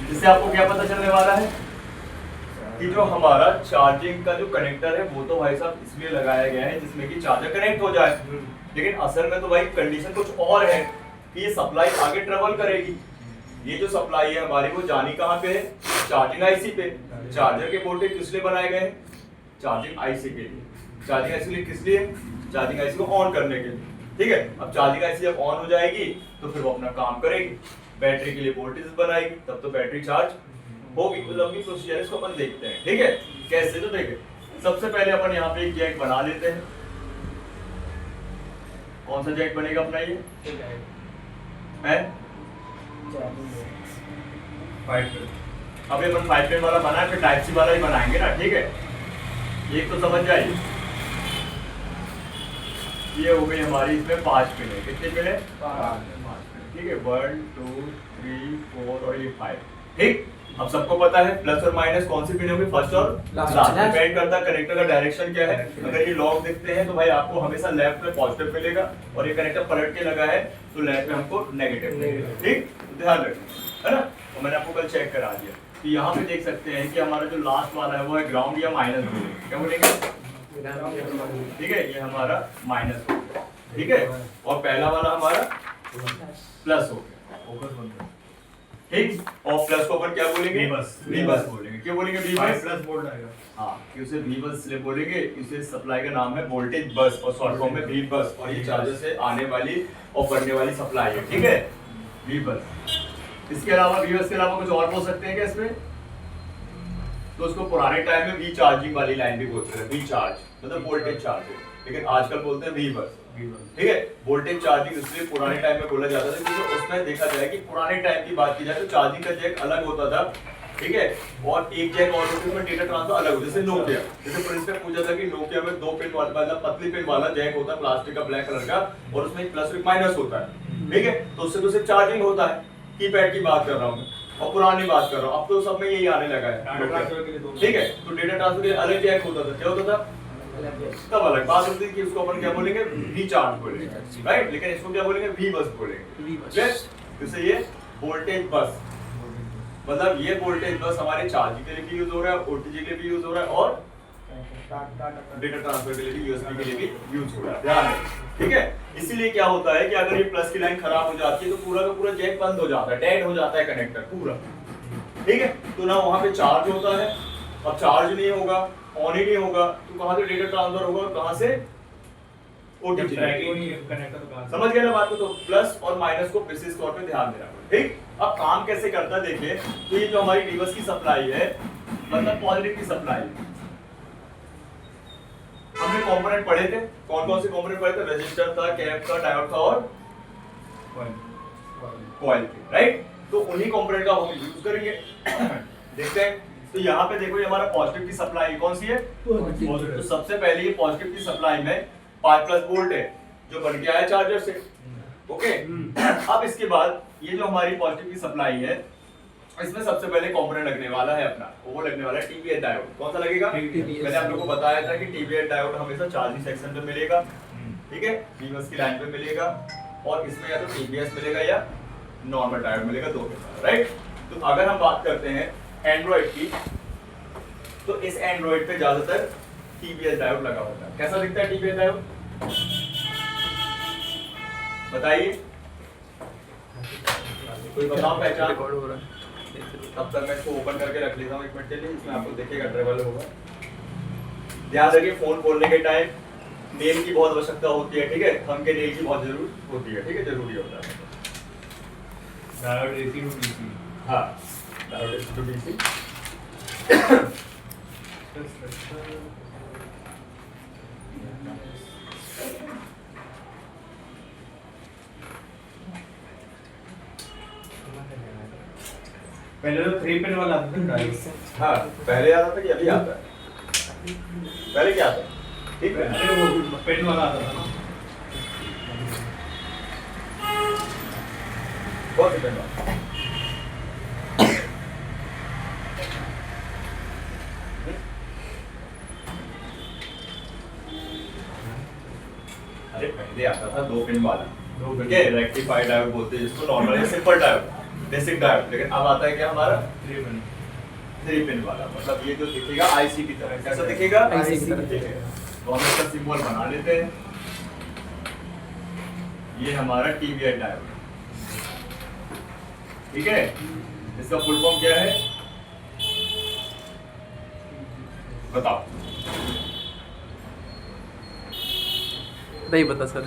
जिससे आपको क्या पता चलने वाला है कि जो हमारा चार्जिंग का जो कनेक्टर है वो तो भाई साहब इसलिए लगाया गया है जिसमें कि चार्जर कनेक्ट हो जाए, लेकिन असल में तो भाई कंडीशन कुछ और है कि ये सप्लाई आगे ट्रेवल करेगी। ये जो सप्लाई है हमारी वो जानी कहाँ पे है? चार्जिंग आईसी पे। चार्जर के वोल्टेज किस लिए बनाए गए हैं? चार्जिंग आईसी के लिए। चार्जिंग आईसी किस लिए? चार्जिंग आईसी को ऑन करने के लिए। ठीक है, अब चार्जिंग आईसी जब ऑन हो जाएगी तो फिर वो अपना काम करेगी, बैटरी के लिए वोल्टेज बनाएगी, तब तो बैटरी चार्ज होगी। तो लंबी प्रोसीजर इसको अपन देखते हैं। ठीक है, कैसे? तो देखें, सबसे पहले अपन यहाँ पे एक जैक बना लेते हैं। कौन सा जैक बनेगा अपना? ये है 5 पिन। अभी अपन 5 पिन वाला बनाए, फिर टाइप सी वाला ही बनाएंगे ना। ठीक है, एक तो समझ जाइए, ये हो गई हमारी, इसमें 5 पिन है। कितने पिन है? 5। ठीक है, 1 2 3 4 और ये 5। ठीक, अब सबको पता है प्लस और माइनस कौन सी पिन होगी, फर्स्ट और लास्ट। डिपेंड करता है कनेक्टर का डायरेक्शन क्या है। अगर ये लॉक देखते हैं तो भाई आपको हमेशा लेफ्ट में पॉजिटिव मिलेगा, और ये कनेक्टर पलट के लगा है तो लेफ्ट में हमको नेगेटिव मिलेगा। ठीक, तो ध्यान रखना है ना। तो मैंने आपको कल चेक करा दिया, तो यहाँ पे देख सकते हैं कि हमारा जो लास्ट वाला है वो है ग्राउंड या माइनस बोलेंगे। क्या बोलेंगे? ठीक है, ये हमारा माइनस हो गया। ठीक है, और पहला वाला हमारा प्लस हो गया। ठीक, और प्लस को अपन क्या बोलेंगे? वी बस बोलेंगे। क्यों बोलेंगे वी बस? प्लस वोल्ट आएगा। हाँ, उसे वी बस इसलिए बोलेंगे, इसे सप्लाई का नाम है वोल्टेज बस, और शॉर्ट फॉर्म में वी बस, और ये चार्जर से आने वाली और बढ़ने वाली सप्लाई है। ठीक है, वी बस। इसके अलावा वी बस के अलावा कुछ और बोल सकते हैं क्या इसमें? तो उसको पुराने टाइम में वी चार्जिंग वाली लाइन भी बोलते थे, वी चार्ज मतलब वोल्टेज चार्जिंग, लेकिन आजकल बोलते हैं वी बस। ठीक है, वोल्टेज चार्जिंग इसलिए पुराने टाइम में बोला जाता था क्योंकि उसमें देखा जाए कि पुराने टाइम की बात की जाए तो चार्जिंग का जैक अलग होता था। ठीक है, और एक जैक और होती है, डेटा ट्रांसफर अलग होता है। जैसे नोकिया, जैसे प्रिंस ने पूछा था कि नोकिया में 2 पिन वाला मतलब पतली पिन वाला जैक होता है, प्लास्टिक का ब्लैक कलर का, और उसमें एक प्लस एक माइनस होता है। ठीक है, तो उससे तो सिर्फ चार्जिंग होता है। कीपैड की बात कर रहा हूँ और पुरानी बात कर रहा हूँ, अब तो सब में यही आने लगा है। ठीक है, तो डेटा ट्रांसफर के लिए अलग जैक होता था। क्या होता था? तब अलग बात होती है कि उसको अपन क्या बोलेंगे? वी चार्ज बोलेंगे, राइट। लेकिन इसको क्या बोलेंगे? वी बस बोलेंगे। जैसे ये वोल्टेज बस, मतलब ये वोल्टेज बस हमारे चार्जिंग के लिए भी यूज हो रहा है, ओटीजी के लिए भी यूज हो रहा है, और डेटा ट्रांसफर के लिए भी, यूएसबी के लिए भी यूज हो रहा है। ध्यान रखें। ठीक है, इसीलिए क्या होता है कि अगर ये प्लस की लाइन खराब हो जाती है तो पूरा का पूरा जैक बंद हो जाता है, डेड हो जाता है कनेक्टर पूरा। ठीक है, तो ना वहां पे चार्ज होता है, और चार्ज नहीं होगा, ऑन ही नहीं होगा, तो कहां से डेटा ट्रांसफर होगा, कहां से? ओटीजी। समझ गए ना बात को? तो प्लस और माइनस को विशेष तौर पे ध्यान देना। ठीक, अब काम कैसे करता है देखिए। तो ये जो हमारी डीबस की सप्लाई है, मतलब पॉजिटिव की सप्लाई, हमने कंपोनेंट पढ़े थे। कौन कौन से कंपोनेंट पढ़े थे? रेजिस्टर था, कैप था, डायोड था और कॉइल थे, राइट। तो उन्हीं कंपोनेंट का हम यूज करेंगे। देखते हैं, तो यहाँ पे देखो ये हमारा पॉजिटिव की सप्लाई कौन सी है? तो सबसे पहले ये पॉजिटिव की सप्लाई में 5+ वोल्ट है जो बन के आया चार्जर से। ओके, अब इसके बाद ये जो हमारी पॉजिटिव की सप्लाई है, इसमें सबसे पहले कंपोनेंट लगने वाला है अपना, वो लगने वाला है टीबीएस डायोड। कौन सा लगेगा? मैंने आप लोगों को बताया था कि टीबीएस डायोड हमेशा चार्जिंग सेक्शन पे मिलेगा। ठीक है, टीबीएस की लाइन पे मिलेगा, और इसमें या तो टीबीएस मिलेगा या नॉर्मल डायोड मिलेगा, दो के, राइट। तो अगर हम बात करते हैं एंड्रॉइड की, तो इस एंड्रॉइड पे ज्यादातर टीबीएस डायोड लगा होता है। कैसा दिखता है टीबीएस डायोड? बताइए, कोई बताओ पहचान। तब तक मैं इसको ओपन करके रख लेता हूँ 1 मिनट के लिए, इसमें आपको देखिएगा ट्रेवल होगा। ध्यान रखिए, फोन खोलने के टाइम नेल की बहुत आवश्यकता होती है। ठीक है, थंब के नेल की बहुत जरूरत होती है। ठीक है, जरूरी होता है। Diode AC to DC. हाँ, डायोड एसी टू डीसी। पहले तो 3 पिन वाला आता था डायोड। हाँ, पहले आता था कि अभी आता है? पहले क्या आता है? ठीक है, वो पिन वाला आता था ना। बहुत डिपेंड आता है। अरे पहले आता था 2 पिन वाला, ठीक है, रेक्टिफाइड डायोड बोलते हैं जिसको, नॉर्मल या सिंपल डायोड। Basic diode. लेकिन अब आता है क्या हमारा 3 पिन वाला, मतलब ये जो दिखेगा आईसी की तरह। कैसा दिखेगा? IC की तरह। दिखेगा। तो हम इसका सिंबल बना लेते हैं। ये हमारा टीवीआई डायोड, ठीक है। इसका फुल फॉर्म क्या है बताओ? नहीं पता सर।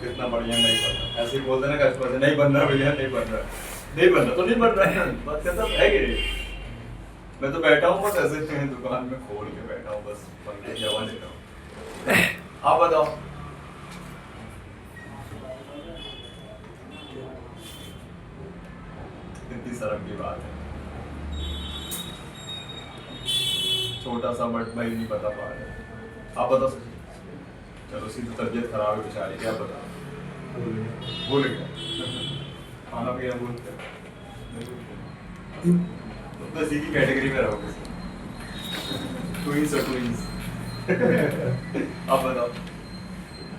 कितना बढ़िया, नहीं बन रहा। ऐसे ही बोल देना कस्टमर से, नहीं बन रहा भैया, नहीं बन रहा, नहीं बन रहा तो नहीं बन रहा। बात खत्म है कि नहीं? मैं तो बैठा हूँ बस ऐसे दुकान में खोल के बैठा हूँ, बस पंखे की हवा ले रहा हूँ। आप बताओ। कितनी शर्म की बात है, छोटा सा बट भाई नहीं बता पा रहे। आप बताओ। चलो सीधी तबीयत खराब है बेचारी, क्या पता भूल गया खाना पीना भूल गया, तो इसी की कैटेगरी में रहोगे। ट्विंस और ट्विंस। आप बताओ।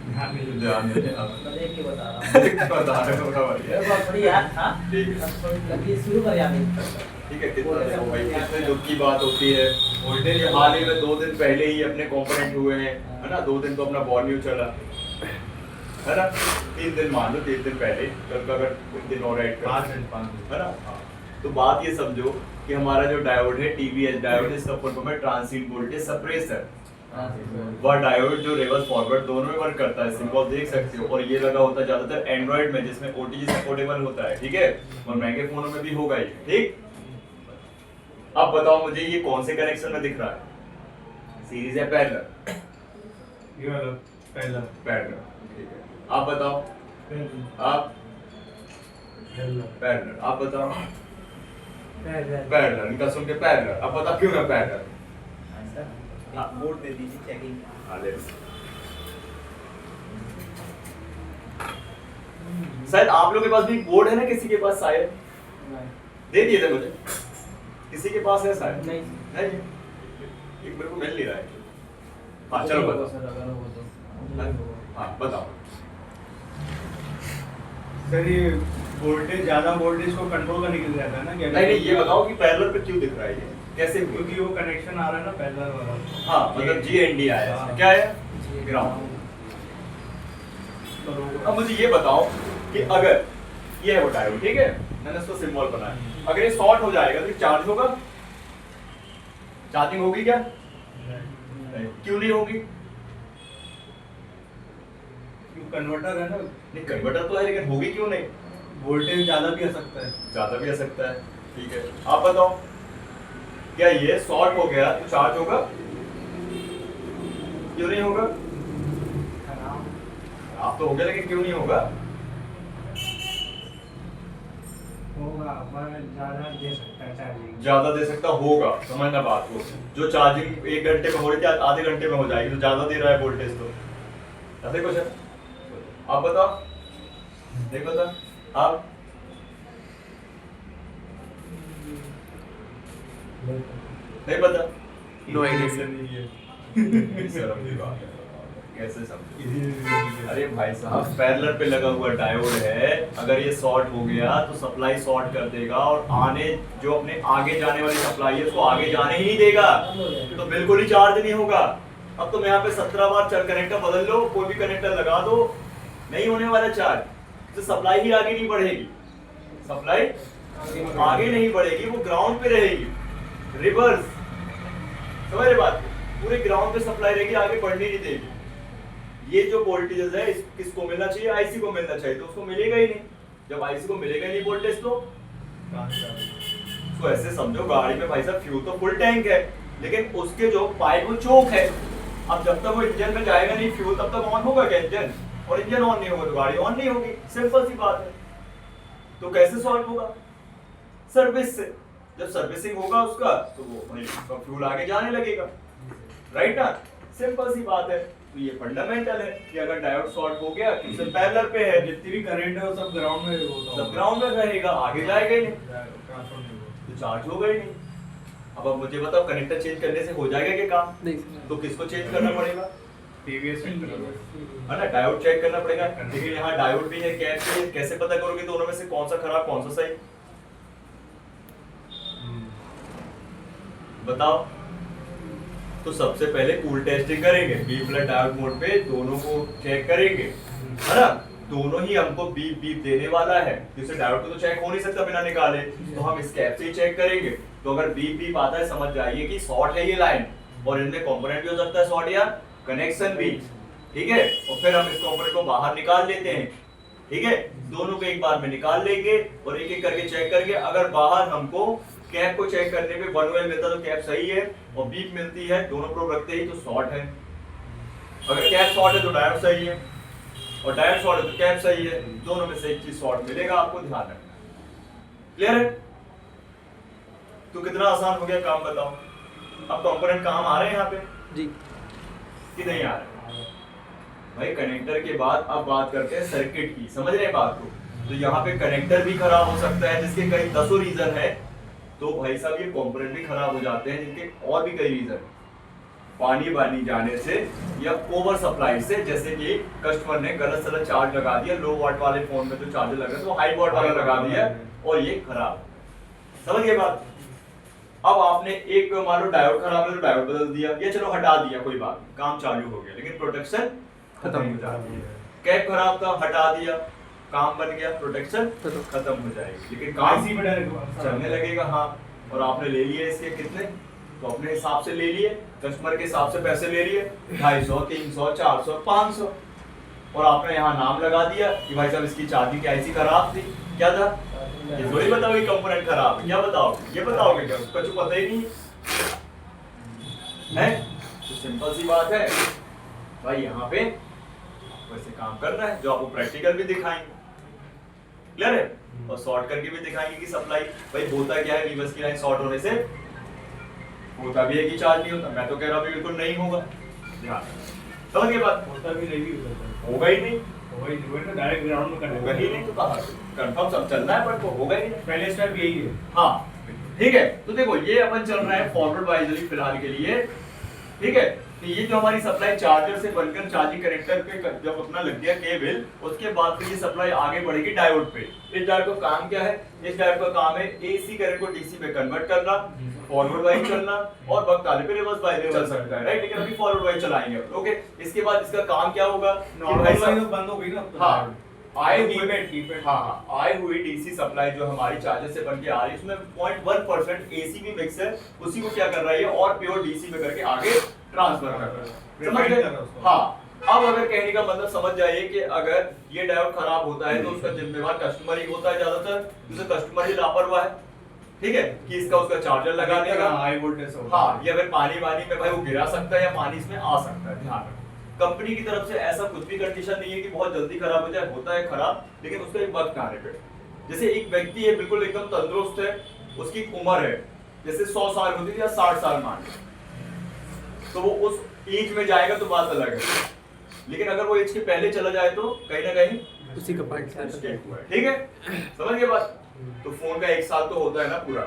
ध्यान नहीं आप देख के बता रहा हूँ। बता रहे हो बड़ा बढ़िया। बहुत बड़ी याद था। ठीक है लगी शुरू कर याद ठीक है। कितना देखो भाई, कितने दुख की बात होती है। वोल्टेज हाल ही में 2 दिन पहले ही अपने कंपोनेंट हुए हैं, है ना। 2 दिन तो अपना वॉल्यूम चला, है ना। 3 दिन मान लो, 3 दिन पहले, कल का अगर कुछ दिन और ऐड कर, 5 है ना। तो बात ये समझो कि हमारा जो डायोड है टीवीएस डायोड, इसका फुल फॉर्म है ट्रांसिएंट वोल्टेज सप्रेसर। वह डायोड जो रिवर्स फॉरवर्ड दोनों में वर्क करता है, सिंबल देख सकते हो। और ये लगा होता है ज्यादातर एंड्रॉइड में, जिसमें ओटीजी सपोर्टेबल होता है, ठीक है। और महंगे फोनों में भी होगा ये, ठीक। अब बताओ मुझे, ये कौन से कनेक्शन में दिख रहा है? सीरीज है पैरेलल? ये वाला पहला पैरेलल, ठीक है। आप बताओ। आप पैरेलल, आप बताओ। पैरेलल, इनका सुन के पैरेलल। अब बता क्यों ना पैरेलल? बोर्ड दे दीजिए चेकिंग। हाँ, ले लो। शायद आप लोगों के पास भी बोर्ड है ना, किसी के पास शायद दे दिए थे मुझे, किसी के पास है शायद? नहीं। नहीं, एक मेरे को मिल नहीं रहा है। हाँ चलो बताओ। हाँ बताओ। सर ये वोल्टेज ज्यादा वोल्टेज को कंट्रोल करने के लिए रहता है ना क्या? नहीं ये बताओ कि पैरेलल पे क्यों दिख रहा है ये, कैसे हुआ? क्योंकि वो कनेक्शन आ रहा है ना पैरेलल वाला। हाँ मतलब GND आया है। क्या है? ग्राउंड। अब मुझे ये बताओ कि अगर ये है वो डायोड, ठीक है, मैंने इसको सिंबल बनाया, अगर ये शॉर्ट हो जाएगा तो चार्ज होगा? चार्जिंग होगी क्या? नहीं। क्यों नहीं होगी? कन्वर्टर है ना, नहीं कन्वर्टर तो है, लेकिन होगी क्यों नहीं? वोल्टेज ज्यादा भी आ सकता है। ज्यादा भी आ सकता है, ठीक है। आप बताओ, क्या ये शॉर्ट हो गया तो चार्ज होगा? क्यों नहीं होगा? आप तो हो गया, लेकिन क्यों नहीं होगा? होगा, ज्यादा दे सकता है चार्जिंग। ज्यादा दे सकता होगा, समझना बात को। जो चार्जिंग 1 घंटे में हो रही थी, आधे घंटे में हो जाएगी, तो ज्यादा दे रहा है वोल्टेज। तो ऐसे कुछ है? आप बताओ। नहीं पता? आप नहीं पता? No idea. शर्म की बात है, कैसे समझे? अरे भाई साहब, पैरेलल पे लगा हुआ डायोड है, अगर ये शॉर्ट हो गया तो सप्लाई शॉर्ट कर देगा, और आने जो अपने आगे जाने वाली सप्लाई है उसको आगे जाने ही नहीं देगा, तो बिल्कुल ही चार्ज नहीं होगा। अब तुम यहाँ पे 17 बार कनेक्टर बदल लो, कोई भी कनेक्टर लगा दो, नहीं होने वाला चार्ज, तो सप्लाई ही आगे नहीं बढ़ेगी। सप्लाई आगे नहीं बढ़ेगी, वो ग्राउंड पे रहेगी, रिवर्स। समझ रहे बात? पूरे ग्राउंड पे सप्लाई रहेगी, आगे बढ़ने नहीं देगी। ये जो वोल्टेज है किसको मिलना चाहिए? आईसी को मिलना चाहिए, तो उसको मिलेगा ही नहीं। जब आईसी को मिलेगा ही नहीं वोल्टेज, तो ऐसे समझो गाड़ी में भाई साहब फ्यूल तो फुल टैंक है, लेकिन उसके जो पाइप वो चोक है। अब जब तक वो इंजन में जाएगा नहीं फ्यूल, तब तक ऑन होगा क्या इंजन? और इंजन ऑन नहीं होगा तो गाड़ी ऑन नहीं होगी, सिंपल सी बात है। तो कैसे सॉल्व होगा? सर्विस से। जब सर्विसिंग होगा उसका, तो वो फ्यूल आगे जाने लगेगा, राइट ना? सिंपल सी बात है। तो ये फंडामेंटल है कि अगर डायोड शॉर्ट हो गया तो उसे पैरेलल पे है, जितनी भी करंट है वो सब ग्राउंड में होता सब ग्राउंड में रहेगा, आगे जाएगा ही नहीं, ट्रांसफर नहीं होगा। तो चार्ज होगा ही नहीं। अब मुझे बताओ, कनेक्टर चेंज करने से हो जाएगा क्या काम? नहीं सर। तो किसको चेंज करना पड़ेगा? टीवीएस चेक करो है ना, डायोड चेक करना पड़ेगा। लेकिन यहाँ डायोड भी है, कैप भी है, कैसे पता करोगे दोनों में से कौन सा खराब कौन सा सही? बताओ। तो सबसे पहले कूल टेस्टिंग करेंगे, बीप फ्लैट डायोड मोड पे दोनों को चेक करेंगे, है ना। दोनों ही हमको बीप बीप देने वाला है, जैसे डायोड को तो चेक हो नहीं सकता बिना निकाले, तो हम इस कैप से ही चेक करेंगे। तो अगर बीप बीप आता है समझ जाइए कि शॉर्ट है ये लाइन, और इनमें कंपोनेंट भी हो सकता है शॉर्ट या कनेक्शन भी, ठीक है। और फिर हम इस कंपोनेंट को बाहर निकाल लेते हैं, ठीक है। दोनों को एक बार में निकाल लेंगे और एक एक करके चेक करके, अगर बाहर हमको कैप को चेक करने पे 1 वेल मिलता तो कैप सही है, और बीप मिलती है दोनों प्रोब रखते ही तो शॉर्ट है। अगर कैप शॉर्ट है तो डायोड सही है, और डायोड शॉर्ट है तो कैप सही है। दोनों में से एक चीज शॉर्ट मिलेगा, आपको ध्यान रखना। क्लियर है? तो कितना आसान हो गया काम, बताओ। अब कंपोनेंट काम आ रहे हैं यहाँ पे जी कि नहीं आ रहे? भाई कनेक्टर के बाद अब बात करते हैं सर्किट की, समझ रहे हैं बात को। तो यहाँ पे कनेक्टर भी खराब हो सकता है, जिसके कई दसों रीजन है। तो भाई साहब ये कंपोनेंट भी खराब हो जाते हैं, जिनके और भी कई रीजन, पानी वानी जाने से या ओवर सप्लाई से, जैसे कि कस्टमर ने गलत सलत चार्ज लगा दिया, लो वाट वाले फोन में तो चार्जर लग रहा है तो हाई वाट वाला लगा दिया और ये खराब। समझ गए बात? अब आपने एक मान लो डायोड खराब है तो डायोड बदल दिया, या चलो हटा दिया, कोई बात नहीं, काम चालू हो गया, लेकिन प्रोटेक्शन खत्म हो जाती है। कैप खराब था, हटा दिया, काम बन गया, प्रोटेक्शन खत्म हो जाएगी, लेकिन काम आईसी में डायरेक्ट चलने लगेगा। हाँ, और आपने ले लिए इसके कितने, तो अपने हिसाब से ले लिए, कस्टमर के हिसाब से पैसे ले लिए, 250, 300, 400, 500, और आपने यहाँ नाम लगा दिया कि भाई साहब इसकी चार्जिंग की आईसी खराब थी। क्या था? ये थोड़ी बताओ ये कंपोनेंट खराब है, क्या बताओगे? ये बताओगे क्या? उसका कुछ पता ही नहीं है। तो सिंपल सी बात है भाई, यहाँ पे वैसे काम करना है जो आपको प्रैक्टिकल भी दिखाएंगे। क्लियर है? और शॉर्ट करके भी दिखाएंगे कि सप्लाई भाई होता क्या है। वीवर्स की लाइन शॉर्ट होने से होता भी है कि चार्ज नहीं होता, मैं तो कह रहा हूँ बिल्कुल नहीं होगा। ध्यान समझ के बात, होता भी नहीं होता, होगा ही नहीं, वही जो है ना डायरेक्ट ग्राउंड में करना होगा ही नहीं तो कहा कंफर्म सब चलना है, पर तो होगा ही नहीं। पहले स्टेप यही है। हाँ ठीक है, तो देखो ये अपन चल रहा है फॉरवर्ड वाइजली फिलहाल के लिए, ठीक है। तो ये जो हमारी सप्लाई चार्जर से बनकर चार्जिंग कनेक्टर पे जब अपना लग गया केबल, उसके बाद फिर ये सप्लाई आगे बढ़ेगी डायोड पे। इस डायोड का काम क्या है? इस डायोड का काम है एसी करंट को डीसी में कन्वर्ट करना, फॉरवर्ड वाइज चलना, और वक्त आने पे रिवर्स वाइज चल सकता है, राइट। लेकिन अभी फॉरवर्ड वाइज चलाएंगे, ओके। इसके बाद इसका काम क्या होगा? नॉर्मल वाइज तो बंद हो गई ना। हाँ, कीपैड आई हुई डीसी सप्लाई जो हमारी चार्जर से बनके आ रही है, उसमें 0.1% एसी भी मिक्स है, उसी को क्या कर रहा है और प्योर डीसी में करके आगे ट्रांसफर कर रहा है। समझ गए? हाँ, अब अगर कहने का मतलब समझ जाइए कि अगर ये डायोड खराब होता है तो उसका जिम्मेवार कस्टमर ही होता है ज्यादातर, क्योंकि कस्टमर ही लापरवाह है, ठीक है, कि इसका उसका चार्जर लगा देगा, हाई वोल्टेज हाँ, या फिर पानी वानी में भाई वो गिरा सकता है या पानी इसमें आ सकता है। ध्यान रखो, कंपनी की तरफ से ऐसा कुछ भी कंडीशन नहीं है कि बहुत जल्दी खराब हो जाए, होता है खराब, लेकिन उसका एक वक्त आने पे। जैसे एक व्यक्ति है बिल्कुल एकदम तंदुरुस्त है, उसकी उम्र है जैसे 100 साल होती है या 60 साल मान, तो वो उस एज में जाएगा तो बात अलग है, लेकिन अगर वो एज के पहले चला जाए तो कहीं ना कहीं उसी का पार्ट ठीक है, समझ गए बात। तो फोन का 1 साल तो होता है ना पूरा,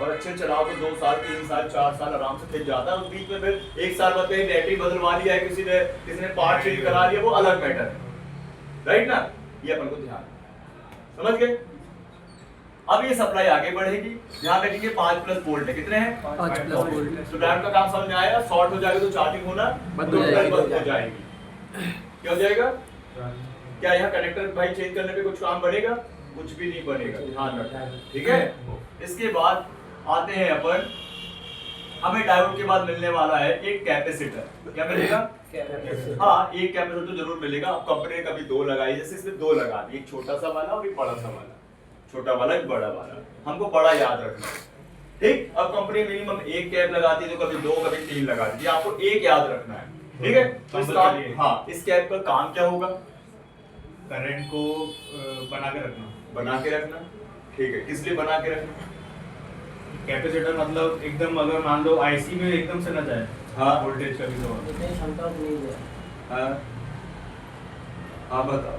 और अच्छे चलाओ तो 2 साल 3 साल 4 साल आराम से फिर जाता है। उस बीच में फिर 1 साल बाद कहीं बैटरी बदलवा लिया है किसी ने पार्ट चेंज करा लिया, वो अलग मैटर है, राइट ना। ये अपन को ध्यान, समझ गए। अब ये सप्लाई आगे बढ़ेगी, ध्यान रखिए 5+ वोल्ट है, कितने हैं? 5+ वोल्ट। तो डायोड का काम समझ में आया। शॉर्ट हो जाएगा तो चार्जिंग होना बंद हो जाएगी। क्या हो जाएगा? क्या यहाँ कनेक्टर भाई चेंज करने पे कुछ काम बनेगा? कुछ भी नहीं बनेगा, ध्यान रखना, ठीक है। इसके बाद आते हैं अपन, हमें डायोड के बाद मिलने वाला है एक कैपेसिटर। क्या मिलेगा? हाँ, एक कैपेसिटर तो जरूर मिलेगा। अब कंपनी ने कभी 2 लगाई, जैसे इसमें 2 लगा दी, एक छोटा सा वाला और एक बड़ा सा वाला, छोटा वाला एक बड़ा वाला, हमको बड़ा याद रखना है, ठीक। अब कंपनी मिनिमम 1 कैप लगाती है, तो कभी 2 कभी 3 लगाती है, आपको 1 याद रखना है, ठीक है। तो इसका हाँ, इस कैप का काम क्या होगा? करंट को बना के रखना, ठीक है। किस लिए बना के रखना? कैपेसिटर मतलब एकदम अगर मान लो आईसी में एकदम से ना जाए, हाँ, वोल्टेज का भी तो इतनी क्षमता तो नहीं है। हाँ, हाँ बताओ।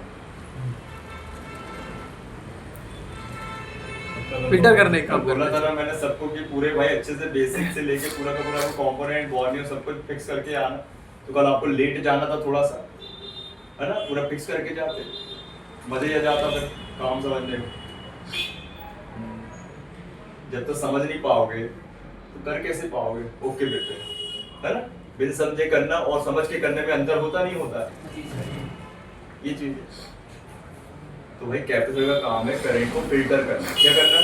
फिल्टर करने का काम बोला करना था ना मैंने सबको कि पूरे भाई अच्छे से बेसिक से लेके पूरा का पूरा कंपोनेंट बॉडी और सब कुछ फिक्स करके आना, तो कल आपको लेट जाना था थोड़ा सा, है ना, पूरा फिक्स करके जाते, मजे आ जाता फिर काम समझने में। जब तक समझ नहीं पाओगे तो कर कैसे पाओगे? ओके बेटे, है ना, बिन समझे करना और समझ के करने में अंतर होता नहीं होता, ये चीज है। तो भाई कैपेसिटर का काम है करंट को फिल्टर करना। क्या करना?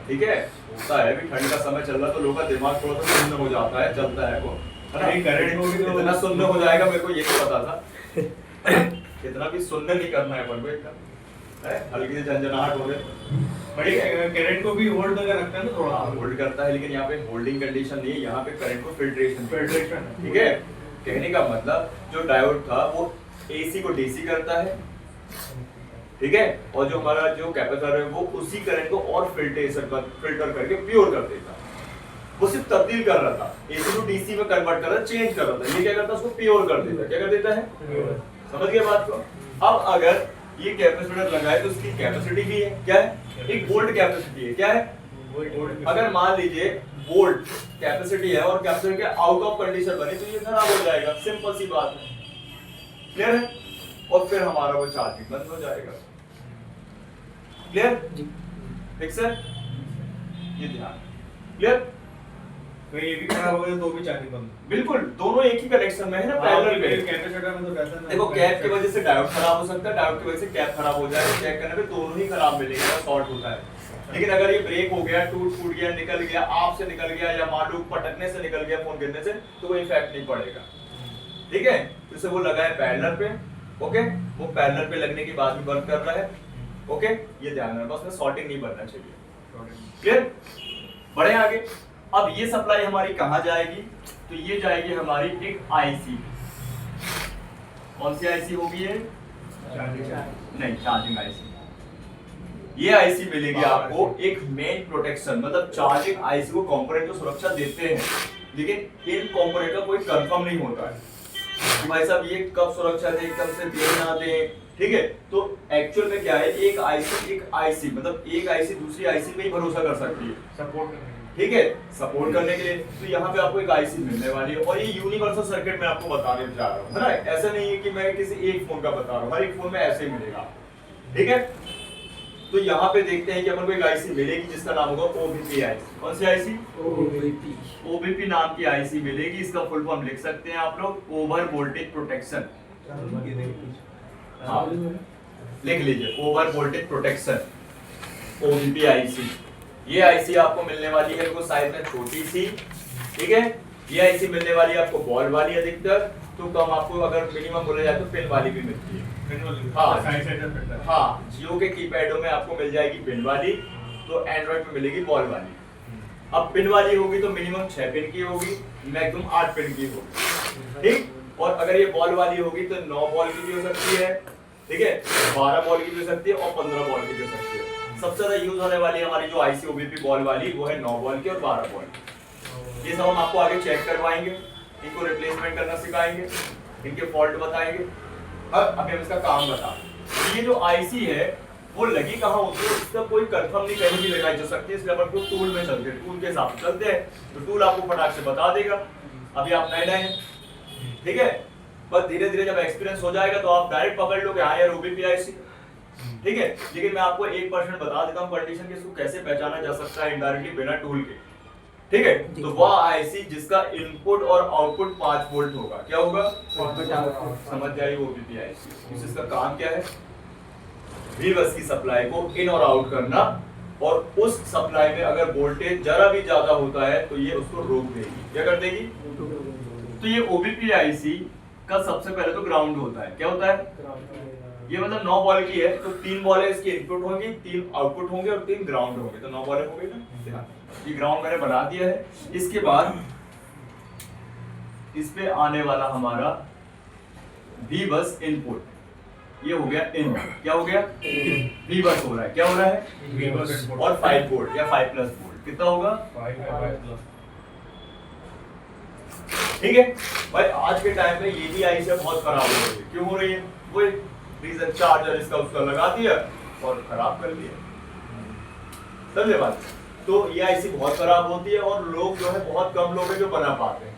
ठीक है, होता है अभी ठंड का समय चल रहा तो लोगों का दिमाग थोड़ा सा सुन्न हो जाता है, चलता है वो, है ना, करंट को भी तो इतना सुन्न हो जाएगा मेरे को ये नहीं पता था। इतना भी सुन्न नहीं करना है अपन को, एकदम है हल्की सी झंझनाहट हो गई। बड़ी करंट को भी होल्ड करके रखता है ना, थोड़ा होल्ड करता है, लेकिन यहाँ पे होल्डिंग कंडीशन नहीं है, यहाँ पे करंट को फिल्ट्रेशन। फिल्ट्रेशन, ठीक है, कहने का मतलब जो डायोड था वो एसी को डीसी करता है, ठीक है, और जो हमारा जो कैपेसिटर है वो उसी करंट को और फिल्टर करके प्योर कर देता है। वो सिर्फ तब्दील कर रहा था, एसी को डीसी में कन्वर्ट कर रहा, चेंज कर रहा था। ये क्या करता है? उसको प्योर कर देता है। क्या कर देता है? समझ गए बात को? अब अगर ये कैपेसिटर लगाए तो उसकी कैपेसिटी भी है, क्या है? एक वोल्ट कैपेसिटी है, क्या है? अगर मान लीजिए वोल्ट कैपेसिटी है और कैपेसिटर के आउट ऑफ कंडीशन बने तो ये खराब हो जाएगा, सिंपल सी बात है, क्लियर है? और फिर हमारा वो चार्जिंग बंद हो जाएगा, क्लियर? फिक्स है, ये ध्यान, क्लियर? तो ये भी खराब हो गया तो भी चार्जिंग बंद। बिल्कुल, दोनों एक ही कनेक्शन में है ना, पैरेलल पे। कैपेसिटर में तो वैसा ना, देखो कैप की वजह से डायोड खराब हो सकता है, डायोड की वजह से कैप खराब हो जाएगा, चेक करने पे दोनों ही खराब मिलेंगे, शॉर्ट होता है। लेकिन अगर ये ब्रेक हो गया, टूट गया, निकल गया, आप से निकल गया या मालूम पटकने से निकल गया, फोन गिरने से, तो कोई इफेक्ट नहीं पड़ेगा, ठीक है? जैसे वो लगा है पैरेलल पे, ओके, वो पैरेलल पे लगने के बाद भी वर्क कर रहा है, ओके, ये ध्यान रखना, उसमें शॉर्टिंग नहीं बनना चाहिए, क्लियर? बढ़े आगे। अब ये सप्लाई हमारी कहाँ जाएगी? तो ये जाएगी हमारी एक आईसी। कौन सी आईसी होगी ये? नहीं, चार्जिंग आईसी। ये आईसी मिलेगी आपको एक मेन प्रोटेक्शन, मतलब चार्जिंग आईसी को कंपोनेंट को सुरक्षा देते हैं, लेकिन इन कंपोनेंट का कोई कंफर्म नहीं होता है कि भाई साहब ये कब सुरक्षा दे, एकदम से दे ना दे, ठीक है? तो एक्चुअल में क्या है, एक आईसी मतलब एक आईसी दूसरी आईसी पे ही भरोसा कर सकती है, सपोर्ट करने ठीक है, सपोर्ट करने के लिए। तो यहाँ पे आपको एक आईसी मिलने वाली है और ये यूनिवर्सल सर्किट में आपको बताने जा रहा हूँ, है ना? ऐसा नहीं है कि मैं किसी एक फोन का बता रहा हूँ, हर एक फोन में ऐसे ही मिलेगा, ठीक है? तो यहाँ पे देखते हैं कि अपन को एक आईसी मिलेगी जिसका नाम होगा ओबीपी आईसी। कौन सी आईसी? ओबीपी नाम की आईसी मिलेगी। इसका फुल फॉर्म लिख सकते हैं आप लोग, ओवर वोल्टेज प्रोटेक्शन। हाँ, लिख लीजिए, ओवर वोल्टेज प्रोटेक्शन, ओबीपी आईसी। ये आईसी आपको मिलने वाली है, देखो साइज में छोटी सी, ठीक है? ये आईसी मिलने वाली है आपको बॉल वाली अधिकतर, तो कम आपको अगर मिनिमम बोला जाए तो पिन वाली भी मिलती है। हाँ, जियो के कीपैडों में आपको मिल जाएगी पिन वाली, तो एंड्रॉइड में मिलेगी बॉल वाली। अब पिन वाली होगी तो मिनिमम 6 पिन की होगी, मैक्सिमम 8 पिन की होगी, ठीक? और अगर ये बॉल वाली होगी तो 9 बॉल की भी हो सकती है, ठीक है, 12 बॉल की भी हो सकती है और 15 बॉल की भी हो सकती है। सबसे ज्यादा यूज होने वाली हमारी जो आईसी ओबीपी बॉल वाली वो है 9 बॉल की और 12 बॉल की। ये सब हम आपको आगे चेक करवाएंगे, इनको रिप्लेसमेंट करना सिखाएंगे, इनके फॉल्ट बताएंगे। अब अभी हम इसका काम बता, ये जो आईसी है वो लगी कहाँ होती है, इसका कोई कंफर्म नहीं कहीं भी लगाई जा सकती है, इसलिए अपन को टूल में चलते हैं, टूल के हिसाब से चलते हैं, तो टूल आपको फटाक से बता देगा। अभी आप नए नए हैं, ठीक है, बस धीरे धीरे जब एक्सपीरियंस हो जाएगा तो आप डायरेक्ट पकड़ लोगे, हाँ यार ओबीपी आईसी, ठीक है? लेकिन मैं आपको 1% बता देता हूँ कंडीशन कि इसको कैसे पहचाना जा सकता है इनडायरेक्टली बिना टूल के, ठीक है? तो वह आईसी जिसका इनपुट और आउटपुट 5 वोल्ट होगा, क्या होगा? समझ जाइए, ओबीपी आईसी। इसका काम क्या है? V बस की सप्लाई को इन और आउट करना, और उस सप्लाई में अगर वोल्टेज जरा भी ज्यादा होता है तो ये उसको रोक देगी। क्या कर देगी? तो ये ओबीपी आईसी का सबसे पहले तो ग्राउंड होता है। क्या होता है? ये मतलब 9 बॉल की है तो 3 बॉलें इसकी इनपुट होंगी, 3 आउटपुट होंगे और 3 ग्राउंड होंगे, तो 9 बॉलें हो गई ना। ये ग्राउंड मैंने बना दिया है। इसके बाद इस पे आने वाला हमारा V बस इनपुट, ये हो गया इन। क्या हो गया? V बस हो रहा है। क्या हो रहा है? V बस और 5 वोल्ट या 5+ वोल्ट कितना होगा? 5+। ठीक है भाई, आज के टाइम में ये भी आईसी बहुत खराब हो रही है। क्यों हो रही है? वो रीजन चार्जर इसका उसका लगा दिया और खराब कर दिया, समझे बात? तो ये आईसी बहुत खराब होती है और लोग जो है बहुत कम लोग हैं जो बना पाते हैं,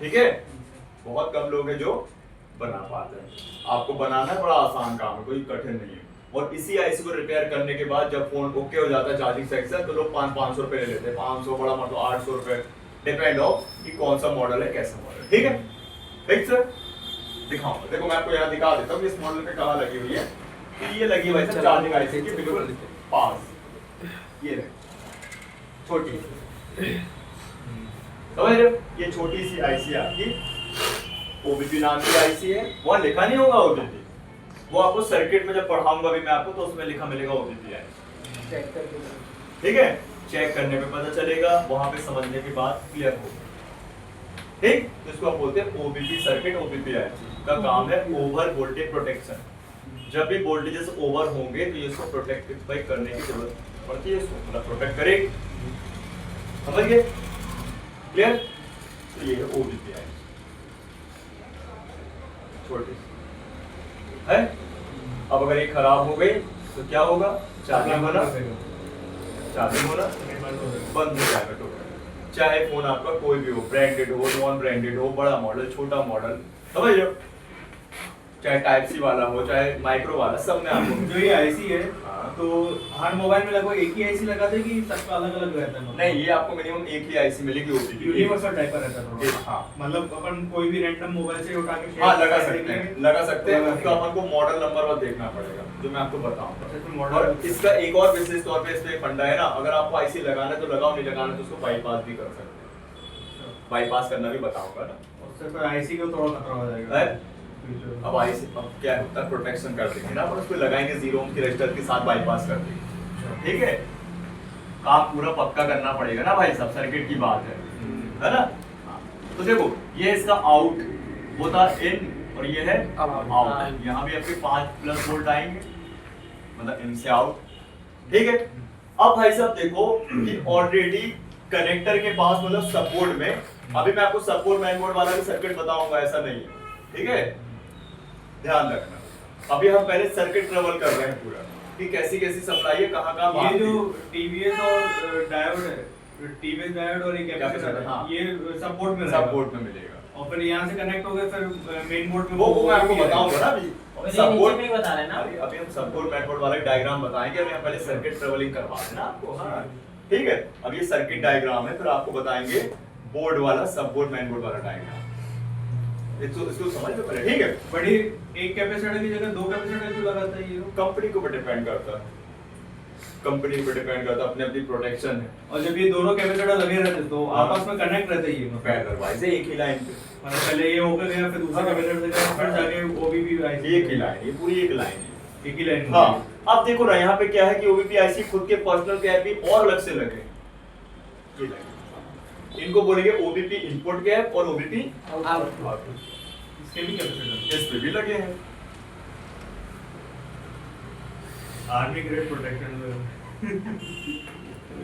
ठीक है, बहुत कम लोग हैं जो बना पाते हैं। आपको बनाना बड़ा आसान काम है, कोई कठिन नहीं है। और इसी आईसी को रिपेयर करने के बाद जब फोन ओके हो जाता है चार्जिंग सेक्शन, तो लोग 500 रुपए ले लेते हैं, 500 बड़ा मतलब 800 रुपए, डिपेंड ऑफ कि कौन सा मॉडल है, कैसा मॉडल। ठीक है, ठीक सर, दिखाऊंगा। देखो मैं आपको यहाँ दिखा देता हूँ इस मॉडल पे कहाँ लगी हुई है। तो ये लगी हुई है चार्जिंग आईसी के बिल्कुल पास, ये रही छोटी, समझ रहे हो? ये छोटी सी आईसी आपकी ओबीपी नाम की आईसी है। वहाँ लिखा नहीं होगा ओबीपी, वो आपको सर्किट में जब पढ़ाऊंगा भी मैं आपको, तो उसमें लिखा मिलेगा ओबीपी आईसी। चेक करके ठीक है, चेक करने पे पता चलेगा, वहां पे समझने के बाद क्लियर होगा। ठीक, तो इसको आप बोलते हैं ओबीपी सर्किट। ओबीपी आईसी का काम है ओवर वोल्टेज प्रोटेक्शन। जब भी वोल्टेजेस ओवर होंगे तो ये इसको प्रोटेक्टिफाई करने की जरूरत पड़ती है, इसको मतलब प्रोटेक्ट करेगी। समझ गए? क्लियर? तो ये है ओबीपी आईसी, छोटी है। अब अगर ये खराब हो गई तो क्या होगा? चार्जिंग होना बंद हो जाएगा टोटल। चाहे फोन आपका कोई भी हो, ब्रांडेड हो, नॉन ब्रांडेड हो, बड़ा मॉडल, छोटा मॉडल, समझ रहे हो? चाहे टाइप सी वाला हो, चाहे माइक्रो वाला, सब में आपको जो ये आईसी है, हाँ। तो हर मोबाइल में लगभग एक ही आईसी लगा दे कि सबका अलग अलग रहता है? नहीं, ये आपको मिनिमम एक ही आईसी मिलेगी ओबीपी। यूनिवर्सल टाइप का रहता है थोड़ा। हाँ, मतलब अपन कोई भी रैंडम मोबाइल से उठा के हाँ लगा सकते हैं, लगा सकते हैं। लगा उसका सकते हैं। अपन को मॉडल नंबर बस देखना पड़ेगा, जो मैं आपको बताऊंगा। अच्छा, तो मॉडल- और इसका एक और विशेष तौर पे इसमें फंडा है ना, अगर आपको आईसी लगाना है तो लगाओ, नहीं लगाना तो उसको बाईपास भी कर सकते हैं। बाईपास करना भी बताऊंगा ना। उससे पर आईसी को थोड़ा खतरा हो जाएगा। है? अब आईसी अब क्या होता है, प्रोटेक्शन कर देंगे ना, पर उसको लगाएंगे 0 ओम की रजिस्टर के साथ, बाईपास कर देंगे। ठीक है, काम पूरा पक्का करना पड़ेगा ना भाई साहब, सर्किट की बात है ना? तो देखो ये इसका आउट होता इन और ये है आउट। यहाँ भी आपके 5+ वोल्ट आएंगे, मतलब इन से आउट। ठीक है, अब भाई साहब देखो कि ऑलरेडी कनेक्टर के पास मतलब सपोर्ट में, अभी मैं आपको सपोर्ट मेन बोर्ड वाला भी सर्किट बताऊंगा, ऐसा नहीं है। ठीक है, ध्यान रखना। अभी हम पहले सर्किट ट्रेवल कर रहे हैं पूरा कि कैसी कैसी सप्लाई है, कहाँ कहाँ। ये जो टीवीएस और डायोड है, टीवीएस डायोड और एक कैपेसिटर है, हाँ। ये सपोर्ट में रहेगा। सपोर्ट में मिलेगा, और फिर यहाँ से कनेक्ट हो गए फिर मेन बोर्ड में वो मैं आपको बताऊंगा ना अभी। सपोर्ट में ही बता रहे हैं ना। अभी हम सपोर्ट मेन बोर्ड वाला डायग्राम बताएंगे, अभी हम पहले सर्किट ट्रेवलिंग करवा देना आपको। हाँ ठीक है, अब ये सर्किट डायग्राम है, फिर आपको बताएंगे बोर्ड वाला, सब बोर्ड मेन बोर्ड वाला डायग्राम। इसको समझ लो पहले, ठीक है? बड़ी एक कैपेसिटर की जगह 2 कैपेसिटर क्यों लगाता है ये? कंपनी को ऊपर डिपेंड करता है, कंपनी पे डिपेंड करता है, अपनी अपनी प्रोटेक्शन है। और जब ये दोनों कैपेसिटर लगे रहते तो आपस में कनेक्ट रहते ये मतलब पैरेलल वाइज एक ही लाइन पे, पहले ये होकर गया फिर दूसरा कैपेसिटर से गया फिर जाके ओबीपी आईसी एक ही लाइन, ये पूरी एक लाइन है। एक ही लाइन। हाँ, अब देखो ना यहाँ पे क्या है कि ओबीपी आईसी खुद के पर्सनल कैप भी और अलग से लगे, ये लगे। इनको बोलेंगे ओबीपी इनपुट कैप और ओबीपी आउटपुट। इसके भी कैपेसिटर इस पे भी लगे हैं। आर्मी ग्रेड प्रोटेक्शन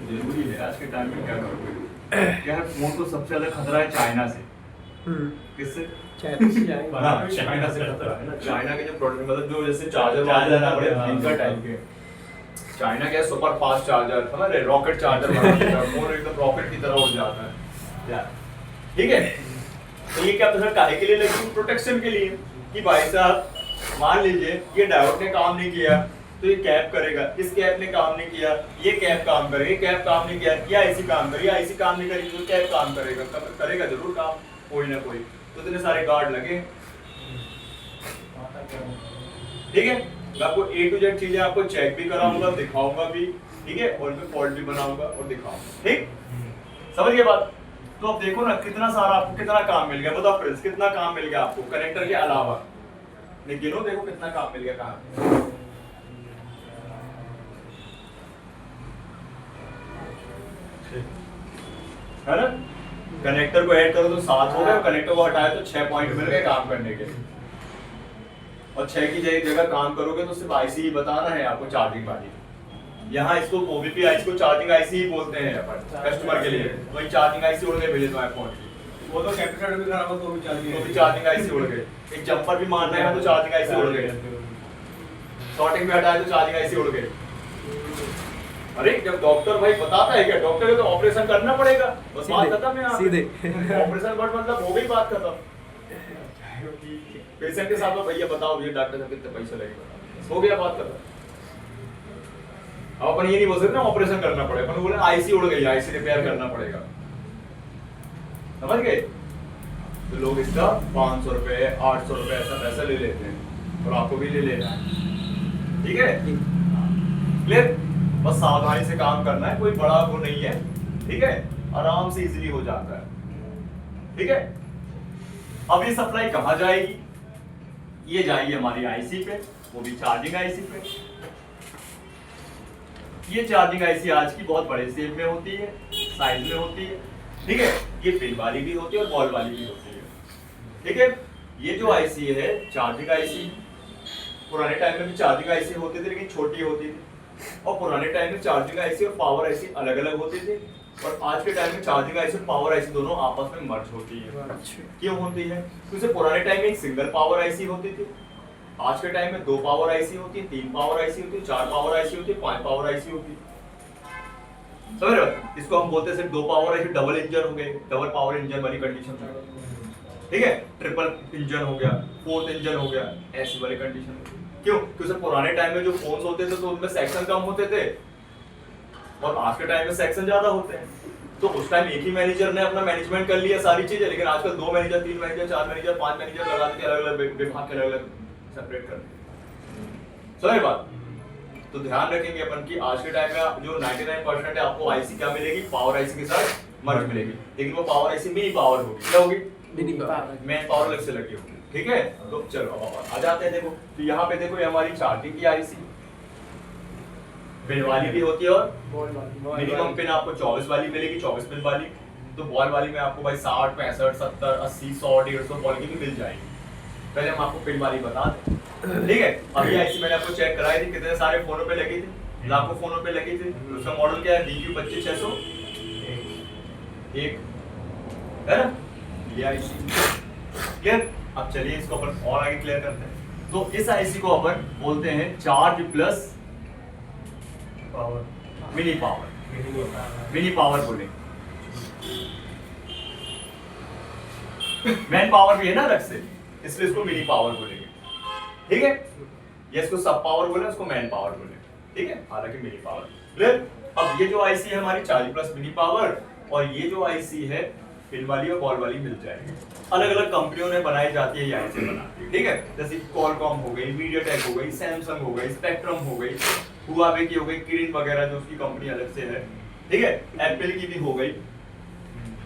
जरूरी है आज के टाइम में, क्या करोगे? क्या है, फोन को सबसे ज्यादा खतरा है चाइना से। किससे? हाँ, चाइना से खतरा है ना। चाइना के जो प्रोडक्ट मतलब जो जैसे चार्जर वाले ना बड़े भयंकर टाइप के, चाइना के सुपर फास्ट चार्जर, समझ रहे? रॉकेट चार्जर बनाते हैं, फोन एकदम रॉकेट की तरह उड़ जाता है यार। ठीक है, तो ये क्या तो काहे के लिए लगी? प्रोटेक्शन के लिए, कि भाई साहब मान लीजिए ये डायोड ने काम नहीं किया तो ये कैप करेगा, इस कैप ने काम नहीं किया, ये कैप काम करेगा, ये कैप काम नहीं किया, या ऐसी काम करेगी, या ऐसी काम नहीं करेगी, तो कैप काम करेगा, करेगा जरूर काम कोई ना कोई। तो इतने सारे गार्ड लगे। ठीक है, मैं आपको A to Z चीजें आपको चेक भी कराऊंगा, दिखाऊंगा भी, ठीक है, और मैं फॉल्ट भी बनाऊंगा और दिखाऊंगा। ठीक, समझ गए बात? तो अब देखो ना कितना सारा आपको कितना काम मिल गया, बताओ फ्रेंड्स कितना काम मिल गया आपको कनेक्टर के अलावा। गिनो, देखो कितना काम मिल गया कहाँ, है ना? कनेक्टर को ऐड करो तो 7 हो गए, और कनेक्टर को हटाया तो 6 पॉइंट मिल गए काम करने के। और 6 की जगह काम करोगे तो सिर्फ आईसी ही बताना है आपको, चार्जिंग वाली। यहाँ इसको ओबीपी आईसी को चार्जिंग आईसी ही बोलते हैं अपन कस्टमर के लिए। वही चार्जिंग आईसी उड़ गए भेजे तुम्हारे फोन की, वो तो कैपेसिटर भी खराब हो तो भी चार्जिंग आईसी उड़ गए। एक जंपर भी मारना है तो चार्जिंग आईसी उड़ गए, शॉर्टिंग भी हटाया तो चार्जिंग आईसी उड़ गए। अरे जब डॉक्टर भाई बताता है क्या, डॉक्टर को तो ऑपरेशन करना पड़ेगा, बस बात सीधे, खत्म है यहाँ पे। सीधे। ऑपरेशन बट मतलब हो गई बात खत्म। पेशेंट के साथ में भैया बताओ ये डॉक्टर साहब कितने पैसे लगेगा, हो गया बात खत्म। अब अपन ये नहीं बोल सकते ना ऑपरेशन करना पड़ेगा, अपन बोले आईसी उड़ गई, आईसी रिपेयर करना पड़ेगा, समझ गए। तो लोग इसका 500 रुपए 800 रुपए ऐसा पैसा ले लेते हैं, और आपको भी ले लेना है, ठीक है क्लियर। बस सावधानी से काम करना है, कोई बड़ा वो नहीं है, ठीक है, आराम से इजीली हो जाता है, ठीक है। अब ये सप्लाई कहाँ जाएगी, ये जाएगी हमारी आईसी पे, वो भी चार्जिंग आईसी पे। ये चार्जिंग आईसी आज की बहुत बड़े शेप में होती है, साइज में होती है, ठीक है। ये पिन वाली भी होती है और बॉल वाली भी होती है, ठीक है। ये जो आईसी है चार्जिंग आईसी, पुराने टाइम में भी चार्जिंग आईसी होते थे लेकिन छोटी होती थी, और पुराने टाइम में चार्जिंग आईसी और पावर आईसी अलग अलग होते थे, और आज के टाइम में चार्जिंग आईसी और पावर आईसी दोनों आपस में मर्ज होती है। क्यों होती है? क्योंकि पुराने टाइम में एक सिंगल पावर आईसी होती थी, आज के टाइम में 2 पावर आईसी होती है, 3 पावर आईसी होती है, 4 पावर आईसी होती है, 5 पावर आईसी होती है, समझ रहे हो। इसको हम बोलते हैं सिर्फ 2 पावर आईसी डबल इंजन हो गए, डबल पावर इंजन वाली कंडीशन में, ठीक है। ट्रिपल इंजन हो गया, 4th इंजन हो गया, ऐसी वाली कंडीशन में। क्यों? क्योंकि पुराने टाइम में जो फोन्स होते थे तो उनमें सेक्शन कम होते थे, और आज के टाइम में सेक्शन ज्यादा होते हैं। तो उस टाइम एक ही मैनेजर ने अपना मैनेजमेंट कर लिया सारी चीजें, लेकिन आजकल 2 मैनेजर 3 मैनेजर 4 मैनेजर 5 मैनेजर लगा देते, अलग अलग विभाग के अलग अलग सेपरेट कर देते। समझ बात। तो ध्यान रखेंगे अपन की आज के टाइम में जो 99% है आपको आईसी क्या मिलेगी, पावर आईसी के साथ मर्ज मिलेगी, लेकिन वो पावर आईसी मिनी पावर होगी, क्या होगी, मिनी पावर, मेन पावर अलग से लगी होगी, ठीक है। तो चलो अब आ जाते हैं, देखो तो यहाँ पे देखो ये हमारी चार्जिंग की आईसी पिन वाली भी होती है, और मिनिमम पिन आपको 24 वाली मिलेगी, 24 पिन वाली। तो बॉल वाली में आपको भाई 60 65 70 80 100 150 बॉल की भी मिल जाएगी। पहले हम आपको पिन वाली बता दें, ठीक है। अभी आईसी मैंने आपको चेक कराई थी, कितने सारे फोनों पे लगी थी, लाखों फोनों पे लगी थी। उसका मॉडल क्या है, DQ25600 एक है ना, ये आईसी क्लियर। अब चलिए इसको अपन और आगे क्लियर करते हैं। तो इस आईसी को अपन बोलते हैं charge plus power, mini power, mini power बोलेंगे। मैन पावर भी है ना अलग से, इसलिए इसको मिनी पावर बोलेंगे, ठीक है। ये इसको सब पावर बोले, उसको मैन पावर बोले, ठीक है, हालांकि मिनी पावर क्लियर। अब ये जो आईसी है हमारी चार्ज प्लस मिनी पावर, और ये जो आईसी है पिन वाली और बॉल वाली मिल जाएगी। अलग अलग कंपनियों ने बनाई जाती है ये आईसी बनाती है, ठीक है। जैसे क्वालकॉम हो गई, मीडियाटेक हो गई, सैमसंग हो गई, स्पेक्ट्रम हो गई, हुआवे की हो गई, किरिन वगैरह जो उसकी कंपनी अलग से है, ठीक है। एप्पल की भी हो गई।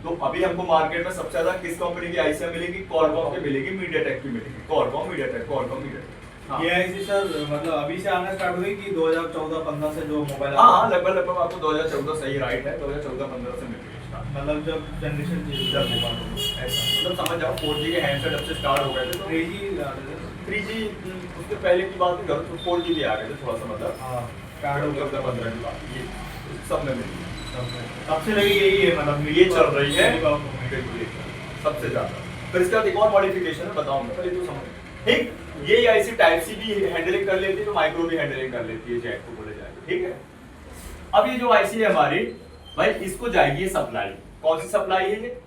तो अभी हमको मार्केट में सबसे ज्यादा किस कंपनी की आईसी मिलेगी, क्वालकॉम की मिलेगी, मीडियाटेक की मिलेगी, क्वालकॉम मीडियाटेक, क्वालकॉम मीडियाटेक। हाँ। ये आईसी सर मतलब अभी से आना स्टार्ट हुई कि 2014-15 से जो मोबाइल हाँ लगभग आपको 2014 सही राइट है, 2014-15 से मिल गई स्टार्ट, मतलब जब जनरेशन जब मोबाइल ऐसा मतलब समझ जाओ 4G के हैंडसेट जब से स्टार्ट हो गए थे, तो 3G उसके पहले की बात करो तो 4G भी आ गए थे थोड़ा सा, मतलब हाँ स्टार्ट हो गया 15 की बात, ये सब में मिल गई, सबसे लगी यही है, मतलब ये चल रही है सबसे ज्यादा। फिर इसके बाद एक और मॉडिफिकेशन है, बताऊंगा पहले तो समझ, ठीक। ये आईसी टाइप सी भी हैंडलिंग कर लेती है, तो माइक्रो भी हैंडलिंग कर लेती है, जैक को बोले जाएगा, ठीक है। अब ये जो आईसी है हमारी भाई, इसको जाएगी सप्लाई, कौन सी सप्लाई है ये,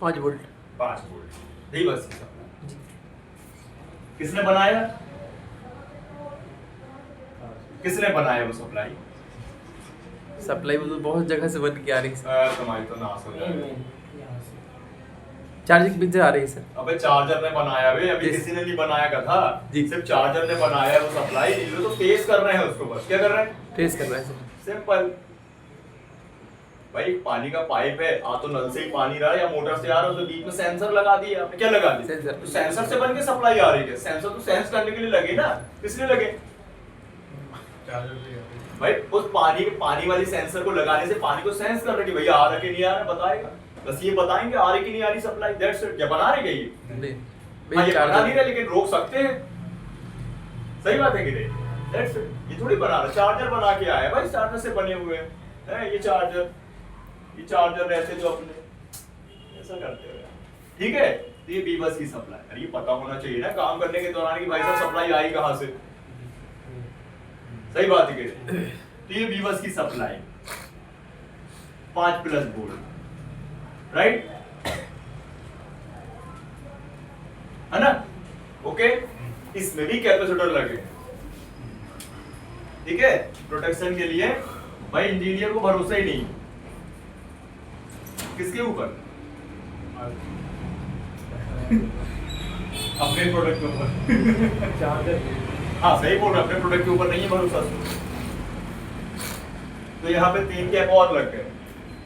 5 वोल्ट, 5 वोल्ट, यही बस की सप्लाई। किसने बनाया, किसने बनाया वो सप्लाई, सप्लाई वो तो बहुत जगह से बन के आ रही है, तुम्हारी तो नाश हो जाएगी। चार्जिंग पिन से आ रही है सर। अबे चार्जर ने बनाया बे, अभी Yes. किसी ने नहीं बनाया का था, जी। सिर्फ चार्जर ने बनाया है वो सप्लाई, ये तो फेस कर रहे हैं उसको, बस क्या कर रहे हैं, फेस कर रहा है सर। सिंपल। भाई पानी का पाइप है, आ तो नल से ही पानी रहा है या मोटर से आ रहा है, उसके बीच में सेंसर लगा दिया आपने, क्या लगा दिया, सेंसर। तो सेंसर से बन के सप्लाई आ रही है, सेंसर तो सेंस करने के लिए लगे ना, किस लिए लगे भाई, उस पानी वाली सेंसर को लगाने से पानी को सेंस कर रहे कि भैया आ रहा कि नहीं आ रहा, बताएगा, बस ये बताएंगे आ रही कि नहीं आ रही सप्लाई, दैट्स इट। क्या बना रहे क्या ये, नहीं हाँ, ये बना नहीं चार्जर रहे लेकिन रोक सकते हैं, सही बात है कि नहीं, दैट्स इट। ये थोड़ी बना रहा, चार्जर बना के आया भाई, चार्जर से बने हुए हैं ये चार्जर रहते जो अपने ऐसा करते हुए, ठीक है। तो ये बीबस की सप्लाई, अरे ये पता होना चाहिए ना काम करने के दौरान कि भाई साहब सप्लाई आई कहाँ से, सही बात है कि नहीं? तो ये वीवर्स की सप्लाई 5 प्लस बोल्ट, राइट, है ना? ओके, इसमें भी कैपेसिटर लगे, ठीक है, प्रोटेक्शन के लिए। भाई इंजीनियर को भरोसा ही नहीं किसके ऊपर, अपने प्रोडक्ट के ऊपर। हाँ सही बोल रहे, अपने प्रोडक्ट के ऊपर नहीं है भरोसा। तो यहाँ पे 3 कैप और लग गए।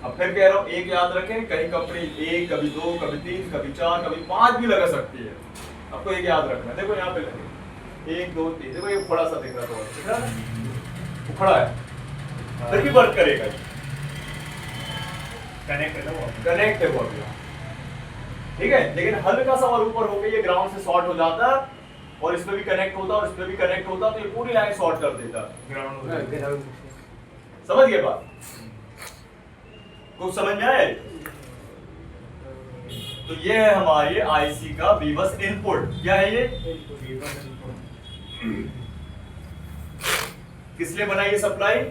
अब फिर कह रहा हूँ एक याद रखें, कहीं कंपनी 1, कभी 2, कभी 3, कभी 4, कभी 5 भी लगा सकती है। आपको एक याद रखना है। देखो यहाँ पे लगे 1, 2, 3, देखो ये उखड़ा सा दिख रहा है, दिख रहा है ना? उखड़ा है, फिर भी वर्क करेगा, कनेक्ट है ना वो। कनेक्ट है वो अभी, ठीक है। लेकिन हल्का सा और ऊपर हो गया, ये ग्राउंड से शॉर्ट हो जाता और इसमें भी कनेक्ट होता और इसमें भी कनेक्ट होता, तो ये पूरी लाइन शॉर्ट कर देता। ग्राउंड समझ गए बात? कुछ समझ में आया? तो ये है हमारी आईसी का वीबस इनपुट। क्या है ये? किस लिए बनाई ये सप्लाई?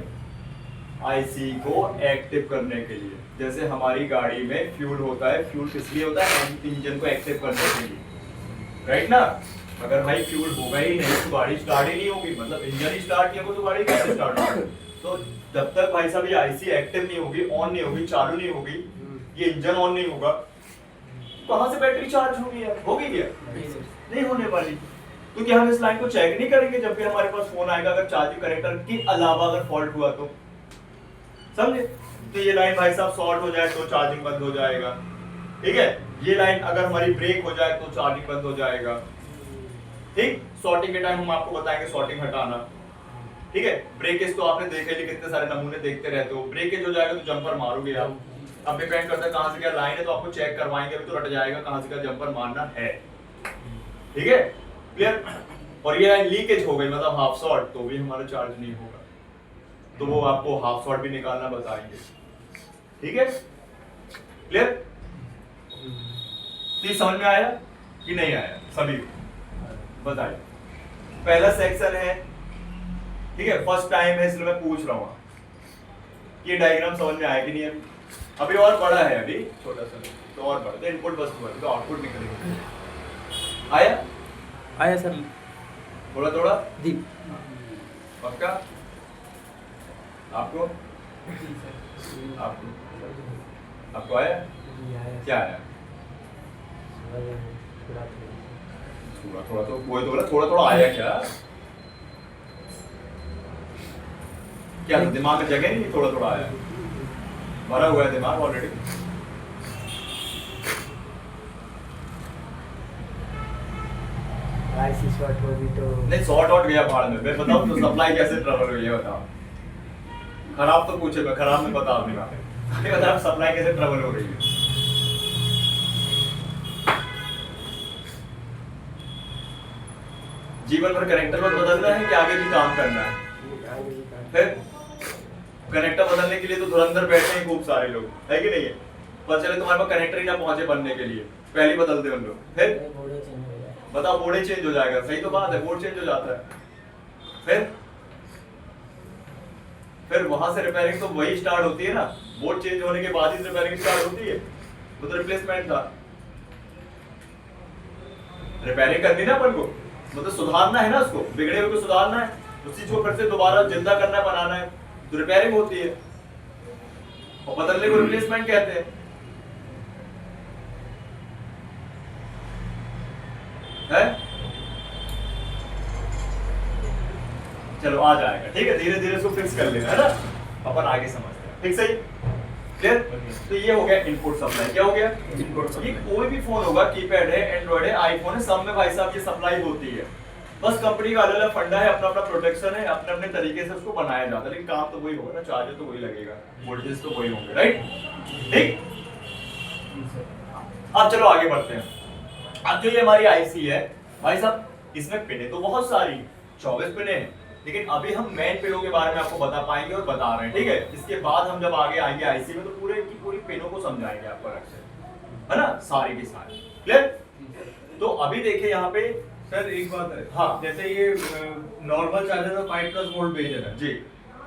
आईसी को एक्टिव करने के लिए। जैसे हमारी गाड़ी में फ्यूल होता है, फ्यूल किस लिए होता है? इंजन को एक्टिव करने के लिए, राइट ना? अगर भाई फ्यूल होगा ही नहीं तो गाड़ी स्टार्ट ही नहीं होगी, मतलब इंजन ही स्टार्ट नहीं होगा तो गाड़ी कैसे स्टार्ट होगी? तो जब तक भाई साहब ये आईसी एक्टिव नहीं होगी, ऑन नहीं होगी, चालू नहीं होगी, ये इंजन ऑन नहीं होगा, कहां से बैटरी चार्ज होगी यार? होगी क्या? नहीं होने वाली। तो क्या हम इस लाइन को चेक नहीं करेंगे जब भी हमारे पास फोन आएगा, अगर चार्जिंग कनेक्टर के अलावा अगर फॉल्ट हुआ तो? समझे? तो ये लाइन भाई साहब शॉर्ट हो जाए तो चार्जिंग बंद हो जाएगा, ठीक है। ये लाइन अगर हमारी ब्रेक हो जाए तो चार्जिंग बंद हो जाएगा, ठीक। शॉर्टिंग के टाइम हम आपको बताएंगे शॉर्टिंग हटाना, ठीक है। ब्रेकेज तो आपने देखे लिए, कितने सारे नमूने देखते रहते हो। ब्रेकेज हो जाएगा तो जंपर मारोगे आप। अब डिपेंड करता है कहां से क्या लाइन है, तो आपको चेक करवाएंगे, अभी तो रट जाएगा कहां से क्या जंपर मारना है, ठीक है, क्लियर। और ये लाइन लीकेज हो गई मतलब हाफ शॉर्ट, तो भी हमारा चार्ज नहीं होगा, तो वो आपको हाफ शॉर्ट भी निकालना बताएंगे, ठीक है, क्लियर। तो ये समझ में आया कि नहीं आया? सभी बताइए। पहला सेक्शन है, ठीक है, फर्स्ट टाइम है इसलिए मैं पूछ रहा हूँ, ये डायग्राम समझ में आया कि नहीं? अभी और बड़ा है, अभी छोटा सा तो और बड़ा, तो इनपुट बस हुआ तो आउटपुट निकलेगा। आया? आया सर। थोड़ा थोड़ा जी। पक्का? आपको आपको आया? क्या आया? थोड़ा थोड़ा तो वही तो बोला, थोड़ा थोड़ा आया क्या? क्या दिमाग में जगह नहीं? थोड़ा थोड़ा आया, भरा हुआ है दिमाग ऑलरेडी। आईसी शॉर्ट होगी तो नहीं, शॉर्ट आउट गया भाड़ में। मैं बताऊं तो सप्लाई कैसे ट्रबल हुई है, बताओ। खराब तो पूछे, मैं खराब में बता दूंगा, ये बताओ सप्लाई कैसे ट्रबल हो रही है। जीवन भर कनेक्टर बस बदलना है कि आगे भी काम करना है? फिर कनेक्टर बदलने के लिए तो धुरंधर बैठे हैं खूब सारे लोग, है कि नहीं है? पता चले तुम्हारे पास कनेक्टर ही ना पहुंचे बनने के लिए, पहले बदल दे उन लोग, फिर बताओ बोर्ड चेंज हो जाएगा। सही तो बात है, बोर्ड चेंज हो जाता है, फिर वहां से रिपेयरिंग तो वही स्टार्ट होती है ना, बोर्ड चेंज होने के बाद ही रिपेयरिंग स्टार्ट होती है, वो तो रिप्लेसमेंट था। रिपेयरिंग करनी ना अपन को, मतलब सुधारना है ना, उसको बिगड़े हुए को सुधारना है, उस चीज को फिर से दोबारा जिंदा करना है, बनाना है, तो रिपेयरिंग होती है। और बदलने को रिप्लेसमेंट कहते हैं, है? चलो आ जाएगा, ठीक है, धीरे धीरे इसको फिक्स कर लेना, है ना, अपन आगे समझते हैं, ठीक, सही, क्लियर। तो ये हो गया इनपुट सप्लाई। क्या हो गया? Input supply. कोई भी फोन होगा, कीपैड है, एंड्रॉइड है, आईफोन है, सब में भाई साहब ये सप्लाई होती है। बस कंपनी का अलग अलग फंडा है, अपना अपना प्रोटेक्शन है, अपने अपने तरीके से उसको बनाया जाता है, लेकिन काम तो वही होगा ना, चार्जर तो वही लगेगा, वोल्टेज तो वही होंगे, राइट, ठीक। अब चलो आगे बढ़ते हैं। अब जो ये हमारी आईसी है भाई साहब, इसमें पिने तो बहुत सारी 24 पिने हैं, लेकिन अभी हम मेन पिनों के बारे में आपको बता पाएंगे और बता रहे हैं, ठीक है। इसके बाद हम जब आगे आएंगे आईसी में तो पूरे की पूरी पिनों को समझाएंगे आपको अलग से, है ना, सारी की सारी, क्लियर। तो अभी देखिए यहाँ पे सर एक बात है, हाँ। जैसे ये नॉर्मल चार्जर में 5+ वोल्ट भेज रहा है जी,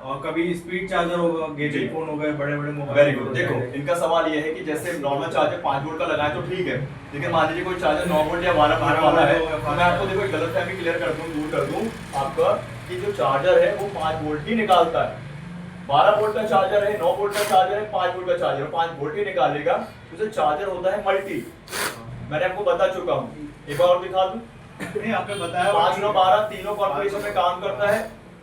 और कभी स्पीड चार्जर होगा, जी। गेमिंग फोन हो गए, बड़े-बड़े मोबाइल। Very good. देखो इनका सवाल ये है कि जैसे नॉर्मल चार्जर 5 वोल्ट का लगाए तो ठीक है, लेकिन मान लीजिए कोई चार्जर 9 वोल्ट या 12 वोल्ट वाला है, तो मैं आपको देखो एक गलतफहमी क्लियर कर दूं, दूर कर दूं आपका कि जो चार्जर है वो 5 वोल्ट ही निकालता है। 12 वोल्ट का चार्जर है, 9 वोल्ट का चार्जर है, 5 वोल्ट का चार्जर है, 5 वोल्ट ही निकालेगा। उसे चार्जर होता है मल्टी, मैंने आपको बता चुका हूँ। एक बार और दिखा दूं, नहीं आपने बताया 5 9 12 तीनों कॉर्पोरेशन में काम करता है।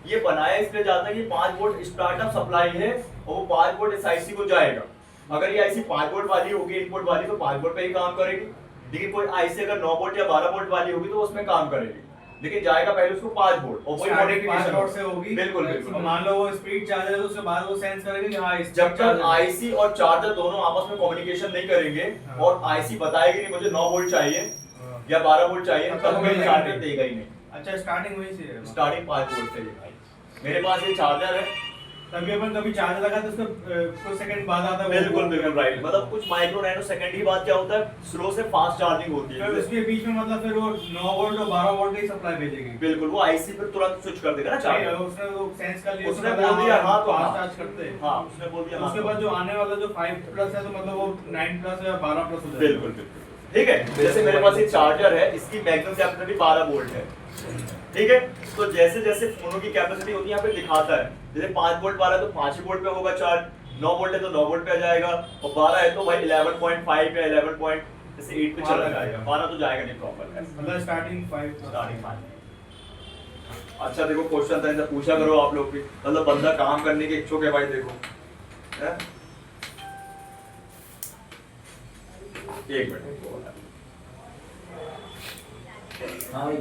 ये बनाया इसलिए जाता है कि 5 वोल्ट स्टार्टअप सप्लाई है और वो 5 वोल्ट इस आईसी को जाएगा। अगर ये आईसी 5 वोल्ट वाली होगी, इनपुट वाली, तो 5 वोल्ट पे ही काम करेगी। लेकिन कोई आईसी अगर 9 वोल्ट या 12 वोल्ट वाली होगी तो उसमें काम करेगी, लेकिन जाएगा पहले उसको 5 वोल्ट और वही मॉडिफिकेशन 5 से होगी। बिल्कुल तो बिल्कुल। मान लो वो स्पीड चार्जर है तो उसके बाद वो सेंस करेगा कि हाँ इस जब तक आईसी और चार्जर दोनों आपस में कम्युनिकेशन नहीं करेंगे हाँ। और आईसी बताएगी नहीं मुझे 9 वोल्ट चाहिए या 12 वोल्ट चाहिए, तब तब तक कोई वो चार्जर नहीं। देगा ही नहीं। अच्छा स्टार्टिंग वहीं से है। स्टार्टिंग 5 वोल्ट से ही भाई। मेरे पास ये चार्जर है, तभी अपन कभी चार्ज लगा तो उसका कुछ सेकंड बाद आता है। बिल्कुल बिल्कुल राइट। मतलब कुछ माइक्रो नैनो सेकंड ही बाद क्या होता है, स्लो से फास्ट चार्जिंग होती है। फिर उसके बीच में मतलब फिर वो 9 वोल्ट और 12 वोल्ट की सप्लाई भेजेगी। बिल्कुल, वो आईसी फिर तुरंत स्विच कर देगा ना नहीं, चार्जर। उसने वो सेंस कर लिया, उसने उसको बोल पता दिया है, हाँ तो फास्ट हाँ। चार्ज करते हैं। हाँ उसने बोल दिया हाँ उसके तो बाद हाँ। जो आने वाला जो 5 प्लस है तो मतलब वो 9 प्लस या 12 प्लस हो जाएगा। बिल्कुल बिल्कुल ठीक है। जैसे मेरे पास ये चार्जर है, इसकी मैक्सिमम कैपेसिटी 12 वोल्ट है, ठीक है। तो जैसे जैसे फोनों की कैपेसिटी होती है यहाँ पे दिखाता है, जैसे 5 वोल्ट वाला तो 5 ही वोल्ट पे होगा चार्ज, 9 वोल्ट है तो 9 वोल्ट पे आ जाएगा, और 12 है तो भाई 11.5 या 11 पॉइंट जैसे 8 पे चला जाएगा। 12 तो जाएगा नहीं प्रॉपर है, मतलब स्टार्टिंग 5 स्टार्टिंग 5। अच्छा देखो क्वेश्चन था इनसे पूछा करो आप लोग भी, मतलब बंदा काम करने के इच्छुक है भाई। देखो है? एक मिनट हाँ भाई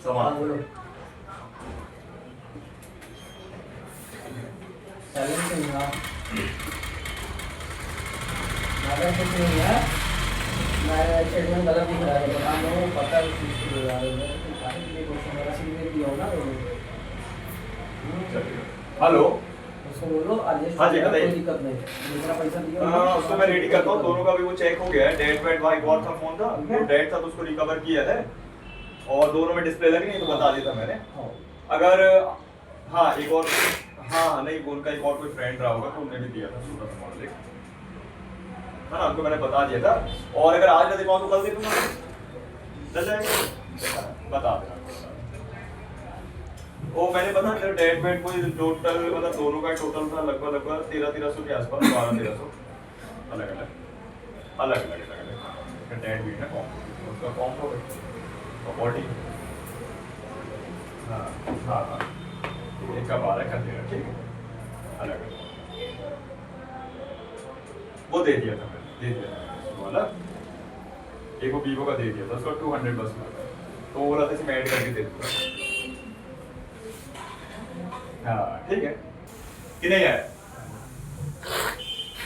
सवाल बोलो साइलेंट नहीं हुआ मैडम कुछ नहीं है मैं स्टेटमेंट गलत दिख रहा है बता दो पता है किस चीज़ को आ रहा है तो सारे के क्वेश्चन मेरा सीधे दिया हो ना हेलो उसको बोलो एडजस्ट हाँ जी, कोई बताइए। दिक्कत नहीं जितना पैसा दिया हाँ, उसको मैं रेडी करता हूँ। दोनों का भी वो चेक हो गया है। डेट वेट भाई और था फोन था, वो डेट था तो उसको रिकवर किया है और दोनों में डिस्प्ले लगी नहीं तो बता दिया था मैंने। हाँ अगर हाँ एक और हाँ नहीं उनका एक और कोई फ्रेंड रहा होगा तो उन्होंने भी दिया था सूरत मॉडल एक, है ना, उनको मैंने बता दिया था। और अगर आज ना दिखाऊँ तो कल दे दूंगा, चल जाएगा, बता देना। वो मैंने बता दिया डेट वेट कोई टोटल मतलब दोनों का टोटल था लगभग 1300 के आसपास, 1200 अलग अलग डेट वेट है कॉम उसका कॉम हो गया बॉडी। हाँ हाँ हाँ एक का 12 कर देगा, ठीक है अलग वो दे दिया था मैंने, दे दिया था वाला एक वो वीवो का दे दिया था, उसका 200 बस लगा तो वो बोला था इसमें ऐड करके दे दूंगा। हाँ ठीक है कि नहीं है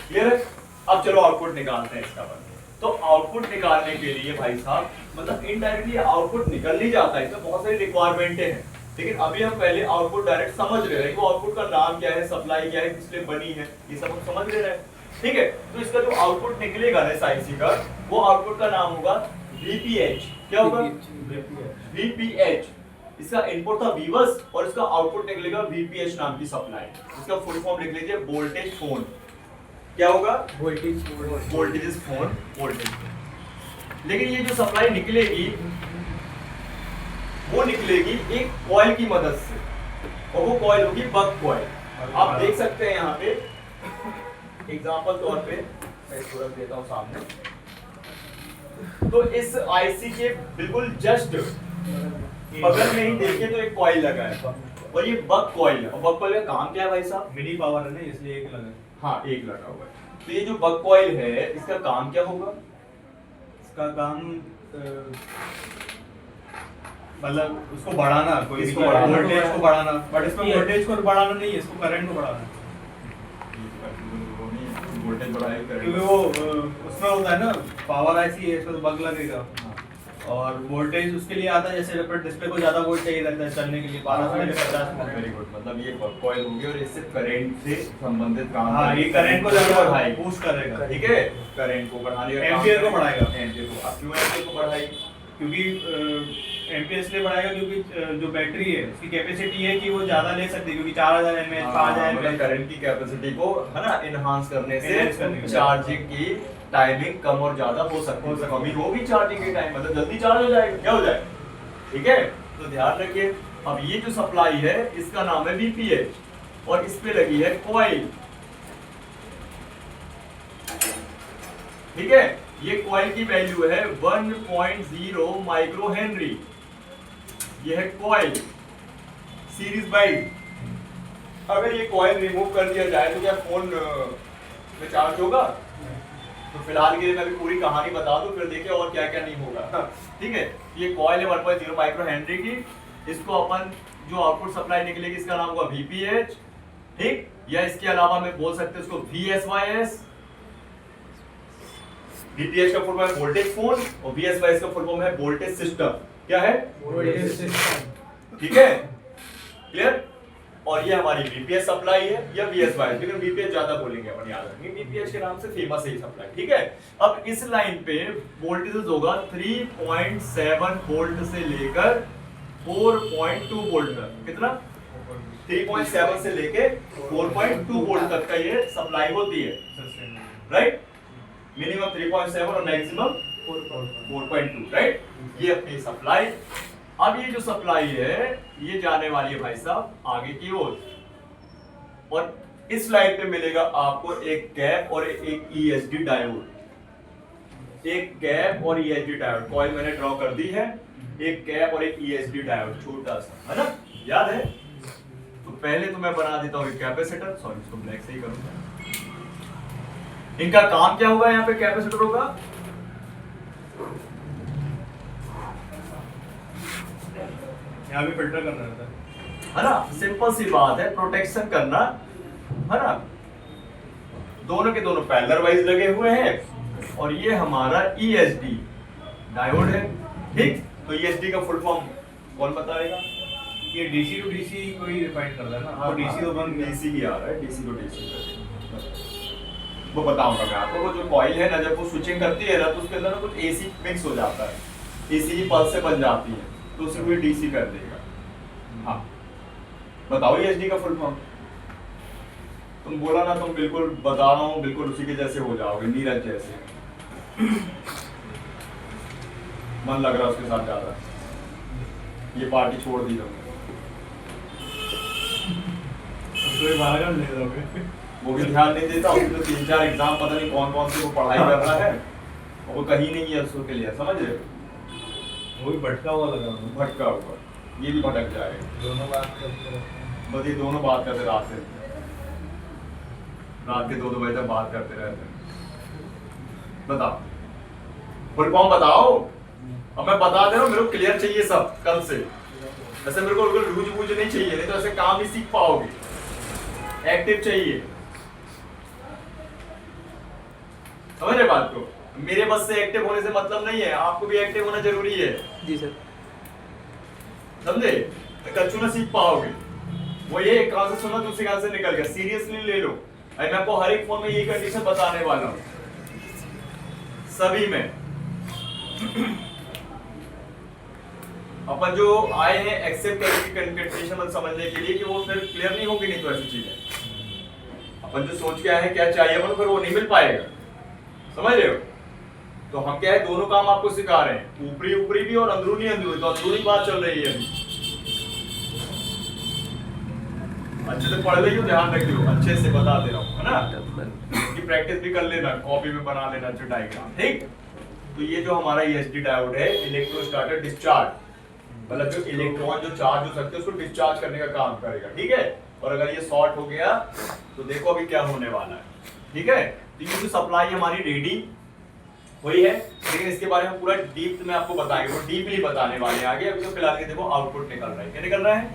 क्लियर है। अब चलो आउटपुट निकालते हैं इसका बस। तो आउटपुट निकालने के लिए भाई साहब मतलब इनडायरेक्टली आउटपुट निकल नहीं जाता है, इसमें बहुत सारी रिक्वायरमेंटें हैं, लेकिन अभी हम पहले आउटपुट डायरेक्ट समझ रहे हैं कि वो आउटपुट का नाम क्या है, सप्लाई क्या है, किस लिए बनी है, ये सब हम समझ ले रहे हैं, ठीक है। तो इसका जो आउटपुट निकलेगा ना आईसी का, वो आउटपुट का नाम होगा VPH। क्या होगा? VPH। इसका इनपुट था वीबस और इसका आउटपुट निकलेगा VPH नाम की सप्लाई। इसका फुल फॉर्म लिख लीजिए वोल्टेज फोन। क्या होगा? Voltage phone voltage. लेकिन ये जो सप्लाई निकलेगी वो निकलेगी एक कॉइल की मदद से, और वो कॉइल होगी बक कॉइल। आप देख सकते हैं यहाँ पे एग्जांपल तौर पे मैं इसको रख देता हूँ सामने। तो इस आईसी के बिल्कुल जस्ट बगल में ही देखिए तो एक कॉइल लगा है और ये बक कॉइल है। और बक कॉइल का काम क्या है भाई साहब? मिनी पावर है ना इसलिए एक लगा। हाँ एक लगा हुआ है। तो ये जो बक कॉइल है इसका काम क्या होगा? इसका काम मतलब उसको बढ़ाना, कोई इसको बढ़ाना। वोल्टेज को बढ़ाना, बट इसमें वोल्टेज को बढ़ाना नहीं है, इसको करंट को बढ़ाना है। वोल्टेज बढ़ाएगा क्योंकि करेंगे। वो उसमें होता है ना पावर आईसी है, इसमें तो बग लगेगा और वोल्टेज उसके लिए आता है, जैसे डिस्प्ले को ज्यादा वोल्ट चाहिए रहता है चलने के लिए 12 से लेकर 50 वेरी गुड। मतलब ये बक कॉइल होगी और इससे करंट से संबंधित काम हाँ ये करंट को ज्यादा बढ़ाएगी, बूस्ट करेगा, ठीक है। करंट को बढ़ाने का काम एम्पियर को बढ़ाएगा। एम्पियर को। अब क्यों एम्पियर को बढ़ाएगी? क्योंकि एमपीएस इसलिए बढ़ाएगा क्योंकि जो बैटरी है उसकी कैपेसिटी है कि वो ज्यादा ले सकती है, क्योंकि 4000 mAh 5000 मतलब mAh करंट की कैपेसिटी को है ना इनहांस करने Enhance से करने के लिए। चार्जिंग की टाइमिंग कम और ज्यादा हो सकती है, कमी होगी चार्जिंग की टाइम, मतलब जल्दी चार्ज हो जाएगा, क्या हो जाएगा, ठीक है। तो ध्यान रखिए, अब ये जो सप्लाई है इसका नाम है VPH और इस पे लगी है कॉइल, ठीक है। ये कॉइल की वैल्यू है 1.0 माइक्रो हेनरी, ये है कॉइल सीरीज बाइट। अगर ये कॉइल रिमूव कर दिया जाए तो क्या फोन में चार्ज होगा? तो फिलहाल के लिए मैं अभी पूरी कहानी बता दूं, फिर देखिए और क्या क्या नहीं होगा, ठीक है। ये कॉइल है 1.0 माइक्रो हेनरी की, इसको अपन जो आउटपुट सप्लाई निकलेगी इसका नाम होगा VPH, ठीक। या इसके अलावा मैं बोल सकते हैं उसको VSYS। VPH का फुल फॉर्म है वोल्टेज फोन और VSYS का फुल फॉर्म है वोल्टेज सिस्टम। क्या है? Voltage system. ठीक है, क्लियर। और ये हमारी VPH सप्लाई है या VSYS, लेकिन VPH ज्यादा बोलेंगे अपन, याद रखेंगे VPH के नाम से फेमस है ये सप्लाई, ठीक है। अब इस लाइन पे वोल्टेज होगा 3.7 वोल्ट से लेकर 4.2 वोल्ट तक। कितना? 3.7 से लेके 4.2 वोल्ट तक का ये सप्लाई होती है, राइट। मिनिमम 3.7 और मैक्सिमम 4.2, राइट। ये अपनी सप्लाई। अब ये जो सप्लाई है ये जाने वाली है भाई साहब आगे की ओर, और इस स्लाइड पे मिलेगा आपको एक गैप और एक ESD डायोड। एक गैप और ESD डायोड, कॉइल मैंने ड्रॉ कर दी है, एक गैप और एक ESD डायोड छोटा सा, है ना, याद है। तो पहले तो मैं बना देता हूँ कैपेसिटर, सॉरी इसको ब्लैक से ही करूंगा। इनका काम क्या होगा? यहाँ पे कैपेसिटर होगा, यहाँ भी फिल्टर करना रहता है ना, सिंपल सी बात है, प्रोटेक्शन करना, है ना। दोनों के दोनों पैरेलल वाइज लगे हुए हैं और ये हमारा ESD डायोड है, ठीक। तो ESD का फुल फॉर्म कौन बताएगा? है। ये DC टू DC को ही डिफाइन करता है ना, हाँ, तो DC तो बन गया। DC ही आ रहा है, DC को DC वो बताऊंगा मैं आपको। वो जो कॉइल है ना, जब वो स्विचिंग करती है ना तो उसके अंदर ना कुछ AC मिक्स हो जाता है, AC की पल्स से बन जाती है, तो उसे कोई DC कर देगा। हाँ बताओ ESD का फुल फॉर्म। तुम बोला ना, तुम बिल्कुल बता रहा हूँ, बिल्कुल उसी के जैसे हो जाओगे, नीरज जैसे। मन लग रहा है उसके साथ ज्यादा, ये पार्टी छोड़ दी तुमने। तो ये 12 घंटे ले दोगे। वो भी ध्यान नहीं देता, उसके तो 3-4 एग्जाम पता नहीं कौन कौन से वो पढ़ाई कर रहा है, और वो कहीं नहीं है उसके लिए, समझ रहे हो? वो भी भटका हुआ लगा मुझे। भटका हुआ, ये भी भटक जाएगा। दोनों बात करते हैं। बस ये दोनों बात करते रात के 2-2 बजे तक बात करते रहते हैं। बताओ फुल फॉर्म बताओ। अब मैं बता दे रहा हूँ, मेरे को क्लियर चाहिए सब कल से, ऐसे मेरे को लूज बूझ नहीं चाहिए, नहीं तो ऐसे काम नहीं सीख पाओगे, एक्टिव चाहिए, समझ रहे बात को। मेरे बस से एक्टिव होने से मतलब नहीं है, आपको भी एक्टिव होना जरूरी है, जी सर। समझे। कच्चू ना सीख पाओगे। वो ये एक कान से सुना दूसरे कान से निकल गया, सीरियसली ले लो। मैं आपको हर एक फोन में ये कंडीशन बताने वाला हूँ, सभी में। अपन जो आए हैं एक्सेप्ट करने की कंडीशन समझने के लिए कि वो फिर क्लियर नहीं होगी, नहीं तो ऐसी चीजें अपन जो सोच के आए हैं क्या चाहिए अपन, फिर वो नहीं मिल पाएगा, समझ रहे हो। तो हम क्या है, दोनों काम आपको सिखा रहे हैं, ऊपरी ऊपरी भी और अंदरूनी अंदरूनी। तो अंदरूनी बात चल रही है अभी, अच्छे से पढ़ लियो, ध्यान रखियो, अच्छे से बता दे रहा हूँ, है ना। की प्रैक्टिस भी कर लेना, कॉपी में बना लेना अच्छे डायग्राम, ठीक। तो ये जो हमारा ESD डायोड है, इलेक्ट्रोस्टैटिक डिस्चार्ज, मतलब जो इलेक्ट्रॉन जो चार्ज हो सकते हैं उसको डिस्चार्ज करने का काम करेगा, ठीक है। और अगर ये शॉर्ट हो गया तो देखो अभी क्या होने वाला है, ठीक है। तो ये जो सप्लाई हमारी रेडी हुई है, लेकिन इसके बारे में पूरा डीप में आपको बताएंगे, वो डीपली बताने वाले हैं आगे। अभी तो फिलहाल के देखो आउटपुट निकल रहा है, क्या निकल रहा है,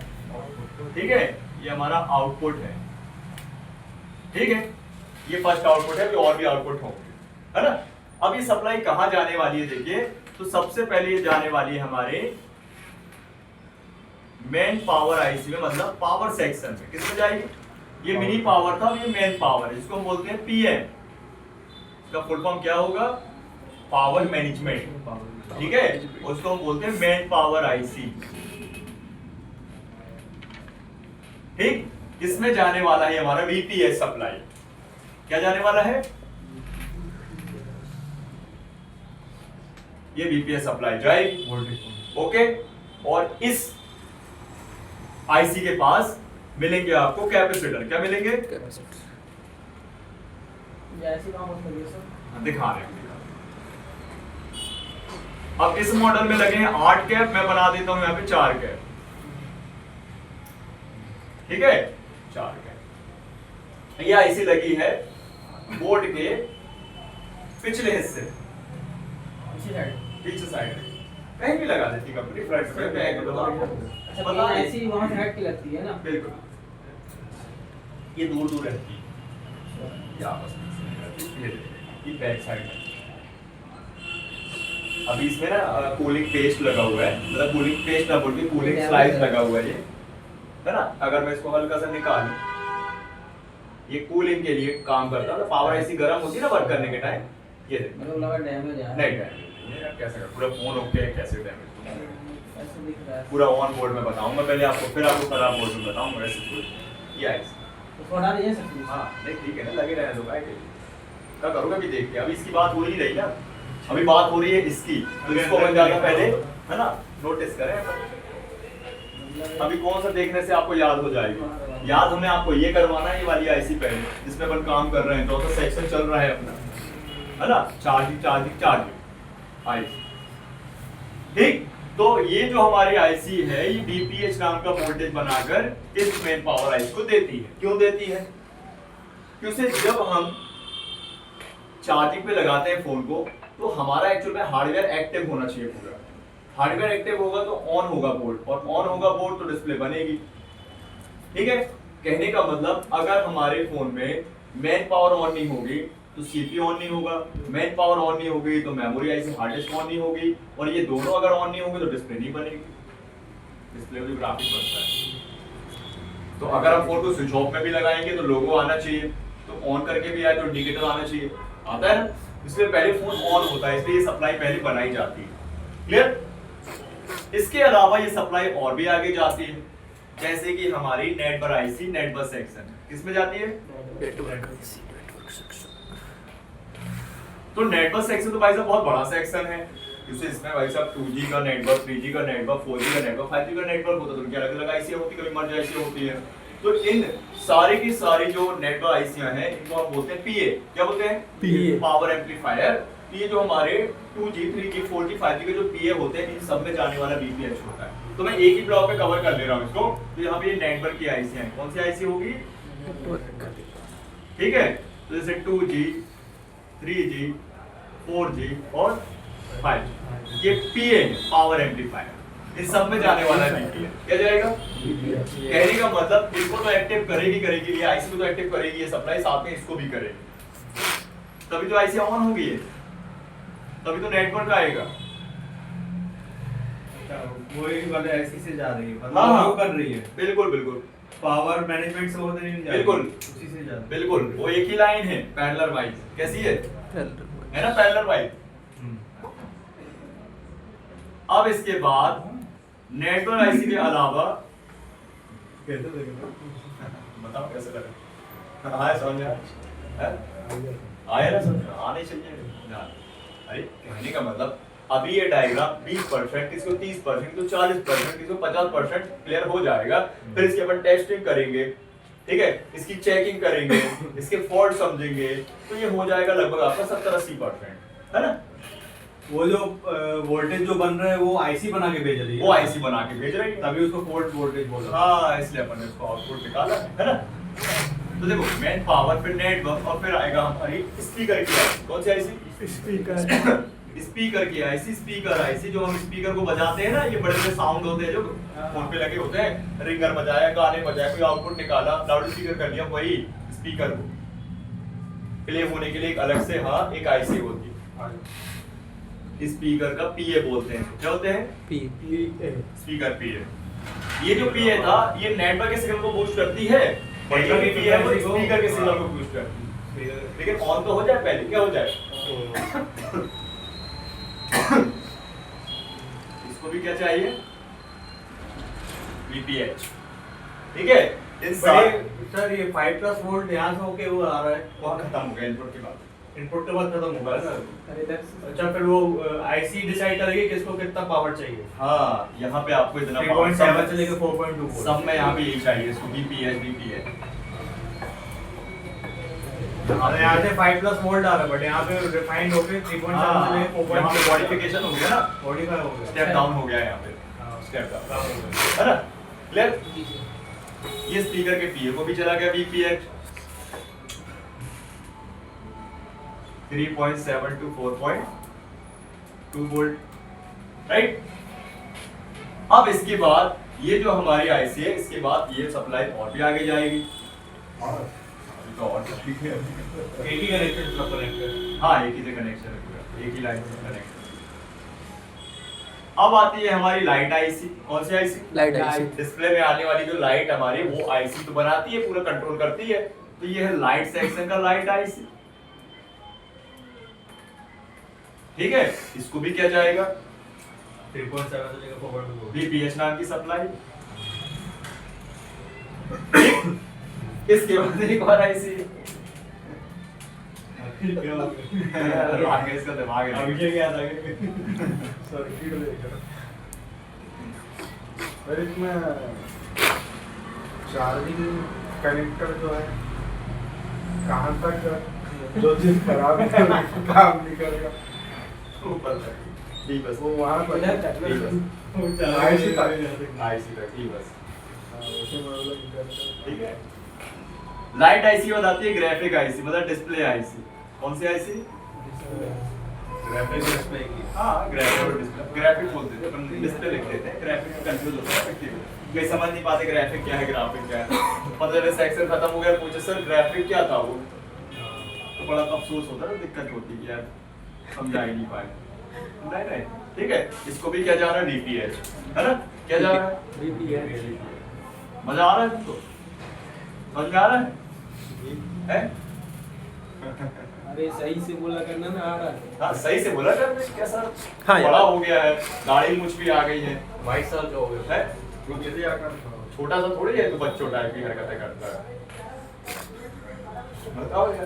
ठीक है। ये हमारा आउटपुट है, ठीक है। ये फर्स्ट आउटपुट है, अभी और भी आउटपुट होंगे, है ना। अब ये सप्लाई कहाँ जाने वाली है देखिए, तो सबसे पहले ये जाने वाली है हमारे मेन पावर आईसी में, मतलब पावर सेक्शन में। किसमें जाएगी? ये मिनी पावर था, ये मेन पावर है, जिसको हम बोलते हैं PM। इसका फुल फॉर्म क्या होगा? पावर मैनेजमेंट, ठीक है, उसको हम बोलते हैं मेन पावर आईसी। ठीक, इसमें जाने वाला है हमारा वीपीएस सप्लाई। क्या जाने वाला है? ये वीपीएस सप्लाई जाएगी, ओके। और इस आईसी के पास मिलेंगे आपको कैपेसिटर। क्या मिलेंगे? जैसे काम होता है सर, दिखा रहे हैं। अब इस मॉडल में लगे हैं 8 कैप, मैं बना देता हूं यहाँ पे 4 कैप। ठीक है, 4 कैप। ये आईसी लगी है बोर्ड के पिछले हिस्से, पीछे साइड, कहीं भी लगा देती कंपनी, फ्रंट में, बैक में। अच्छा तो ऐसी वहां से हट के लगती है ना? बिल्कुल, ये दूर दूर रहती है, ये आपस में ये बैक साइड है। अभी इसमें ना कूलिंग पेस्ट लगा हुआ है, मतलब कूलिंग पेस्ट ना बोल के कूलिंग स्लाइस लगा हुआ है, ये है ना। अगर मैं इसको हल्का सा निकालूं, ये कूलिंग के लिए काम करता है। तो पावर ऐसी गर्म होती है ना वर्क करने के टाइम, ये देखो मतलब लगा डैमेज है। नहीं डैमेज, ये कैसे कर पूरा फोन ओके है, कैसे डैमेज ऐसे दिख रहा है। पूरा ऑन बोर्ड में बताऊंगा पहले आपको, फिर आपको खराब बोर्ड में बताऊंगा। ऐसे पूरा ये आइस, उसको हटा दीजिए सर प्लीज। हाँ नहीं ठीक है ना, लगे रहने दो, क्या करूँगा अभी देख के। अभी इसकी बात हो ही रही ना, अभी बात हो रही है इसकी, तो इसको बन जाना पहले, है ना, नोटिस करें। अभी कौन सा देखने से आपको याद हो जाएगी? याद हमें आपको ये करवाना है, ये वाली आईसी पहले जिसमें अपन काम कर रहे हैं, तो सेक्शन चल रहा है अपना, है ना, चार्जिंग आईसी। ठीक, तो ये जो हमारी आईसी है, ये बीपीएच नाम का वोल्टेज बनाकर इस मेन पावर आईसी को देती है। क्यों देती है? क्योंकि जब हम चार्जिंग पे लगाते हैं फोन को, तो हमारा एक्चुअल में हार्डवेयर एक्टिव होना चाहिए पूरा। हार्डवेयर एक्टिव होगा तो ऑन होगा बोर्ड, और ऑन होगा बोर्ड तो डिस्प्ले बनेगी। ठीक है, कहने का मतलब अगर हमारे फोन में मेन पावर ऑन नहीं होगी तो सीपीयू ऑन नहीं होगा, मेन पावर ऑन नहीं होगी तो memory IC hard disk on नहीं होगी, और ये दोनों अगर ऑन नहीं होंगे तो डिस्प्ले नहीं बनेगी, डिस्प्ले में जो ग्राफिक बनता है। तो अगर हम फोन को स्विच ऑफ में भी लगाएंगे तो लोगो आना चाहिए, तो ऑन करके भी आए तो इंडिकेटर आना चाहिए, आता है ना। इसलिए पहले फोन ऑन होता है, इसलिए ये सप्लाई पहले बनाई जाती है। क्लियर? इसके अलावा ये सप्लाई और भी आगे जाती है, जैसे कि हमारी नेट पर आईसी नेट बस सेक्शन किसमें जाती है? तो नेट बस सेक्शन तो भाई साहब बहुत बड़ा सेक्शन है, क्योंकि इसमें भाई साहब 2G का नेटवर्क, 3G का नेटवर्क, 4G का नेटवर्क, 5G का नेटवर्क होता है, तो उनकी अलग अलग आईसी होती है, कभी मर्ज आईसी होती है। तो इन सारी की सारी जो नेटवर्क आईसीयां हैं, इनको हम बोलते हैं पीए। क्या बोलते हैं? पीए, पावर एम्पलीफायर। ये जो हमारे 2G, 3G, 4G, 5G के जो पीए होते हैं, इन सब में जाने वाला बीपीएच होता है। तो मैं एक ही ब्लॉक में कवर कर ले रहा हूँ इसको। तो यहाँ पे नेटवर्क की आईसी है, कौन सी आईसी होगी? ठीक है, तो जैसे 2G, 3G, 4G और 5G, ये पीए है, पावर एम्पलीफायर। इस सब में जाने वाला बीपीए क्या जाएगा? कहने का मतलब इनको तो एक्टिव करेगी, ये आईसी को तो एक्टिव करेगी, ये सप्लाई साथ में इसको भी करेगी, तभी तो आईसी ऑन होगी, तभी तो नेटवर्क आएगा। वही वाले आईसी से जा रही है, हाँ, वो कर रही है। बिल्कुल बिल्कुल, पावर मैनेजमेंट से होते नहीं जा रही, बिल्कुल उसी से जा रही है। बिल्कुल, वो एक ही लाइन है, पैरेलल वाइज। कैसी है ना, पैरेलल वाइज। अब इसके बाद नेटवर्क आईसी के अलावा कैसे लगेगा? बताओ कैसे लगा? आया समझ में? आया ना समझ में? आने चाहिए ना। अरे कहने का मतलब अभी ये डायग्राम 20%, इसको 30%, तो 40%, इसको 50% क्लियर हो जाएगा। फिर इसके अपन टेस्टिंग करेंगे, ठीक है, इसकी चेकिंग करेंगे, इसके फॉल्ट समझेंगे, तो ये हो जाएगा लगभग आपका 70-80%, है ना। वो जो वोल्टेज जो बन रहा है वो आईसी बना के भेज रही है, वो आईसी बना के भेज रही है, तभी उसको फॉल्ट वोल्टेज बोल रहा हाँ, इसलिए अपन ने इसको आउटपुट निकाला है ना। तो देखो मेन पावर, फिर नेटवर्क, और फिर आएगा हमारी स्पीकर की आईसी। कौन सी आईसी? स्पीकर की आईसी। स्पीकर आईसी जो हम स्पीकर को बजाते हैं ना, ये बड़े बड़े साउंड होते हैं जो फोन पे लगे होते हैं, रिंगर बजाया, गाने बजाया, कोई आउटपुट निकाला, लाउड स्पीकर कर लिया, वही स्पीकर को प्ले होने के लिए एक अलग से हाँ एक आईसी होती है। स्पीकर का पीए बोलते हैं। क्या होते हैं? पीए, स्पीकर पीए। ये जो पीए था, ये नेटवर्क के सिग्नल को बूस्ट करती है, और ये जो पीए है वो स्पीकर के सिग्नल को बूस्ट करती है। लेकिन ऑन तो हो जाए पहले, क्या हो जाए? भी क्या चाहिए, VPH। ठीक है, इन सर ये 5+ वोल्ट यहाँ से होके वो आ रहा है, वहाँ खत्म हो गया इनपुट के बाद, इनपुट के बाद खत्म होगा ना। अरे इधर से अच्छा फिर वो आईसी डिसाइड करेगी किसको कितना पावर चाहिए। हाँ यहाँ पे आपको इतना 3.7 से लेकर 4.2 वोल्ट सब में यहाँ पे यही चाहिए इसको, VPH। और यहाँ से 5+ वोल्ट आ रहा है, बट यहाँ पे रिफाइंड होके 3.7 से लेकर 4.2 मॉडिफिकेशन हो गया ना, 45 हो गया, स्टेप डाउन हो गया यहाँ पे, हाँ, स्टेप डाउन, कम हो गया। है ना, क्लियर। ये स्पीकर के पीए को भी चला गया VPH 3.7 to 4.2 वोल्ट, राइट। अब इसके बाद ये जो हमारी आईसी है, इसके बाद ये सप्लाई और भी आगे जाएगी, तो और ठीक है, एक ही कनेक्शन सब कनेक्टेड। हाँ एक ही से कनेक्शन है पूरा, एक ही लाइन से कनेक्ट। अब आती है हमारी लाइट आईसी। कौन सी आईसी? Light IC. डिस्प्ले में आने वाली जो लाइट हमारी, वो आईसी तो बनाती है, पूरा कंट्रोल करती है। तो ये है लाइट सेक्शन का लाइट आईसी, ठीक है। इसको भी क्या जाएगा, 3.7 से लेकर 4.2 वोल्ट। VPH नाम की सप्लाई। इसके बाद एक और आईसी, आगे इसका दिमाग है। अभी क्या था सर्किट देखो और इसमें चार्जिंग कनेक्टर जो है कहाँ तक, जो चीज खराब है काम नहीं करेगा ऊपर तक, ठीक बस, वो वहाँ पर इधर तक। ठीक बस, आईसी तक। आईसी तक, ठीक बस, वैसे मतलब ठीक है। लाइट आईसी बताती है ग्राफिक आईसी, मतलब डिस्प्ले आईसी। कौन सी आईसी? ग्राफिक डिस्प्ले की। हाँ ग्राफिक और डिस्प्ले, ग्राफिक बोलते थे अपन डिस्प्ले लिख देते हैं, ग्राफिक कंफ्यूज होता है व्यक्ति, कोई समझ नहीं पाते ग्राफिक क्या है ग्राफिक क्या है। मतलब सेक्शन खत्म हो गया, पूछे सर ग्राफिक क्या था वो, तो बड़ा अफसोस होता है, दिक्कत होती है यार, समझा ही नहीं पाए। नहीं ठीक है, इसको भी क्या जा रहा है, VPH, है ना, क्या जा रहा है, VPH। मजा आ रहा है तुमको, समझ में आ रहा है? अरे सही से बोला करना ना, आ रहा है। हाँ सही से बोला कर, कैसा हाँ यार। बड़ा हो गया है, दाढ़ी मुझ भी आ गई है, 22 साल का हो गया है? वो जल्दी आकर छोटा सा थोड़ी है, तो बच्चों टाइप की हरकतें करता है, बताओ यार,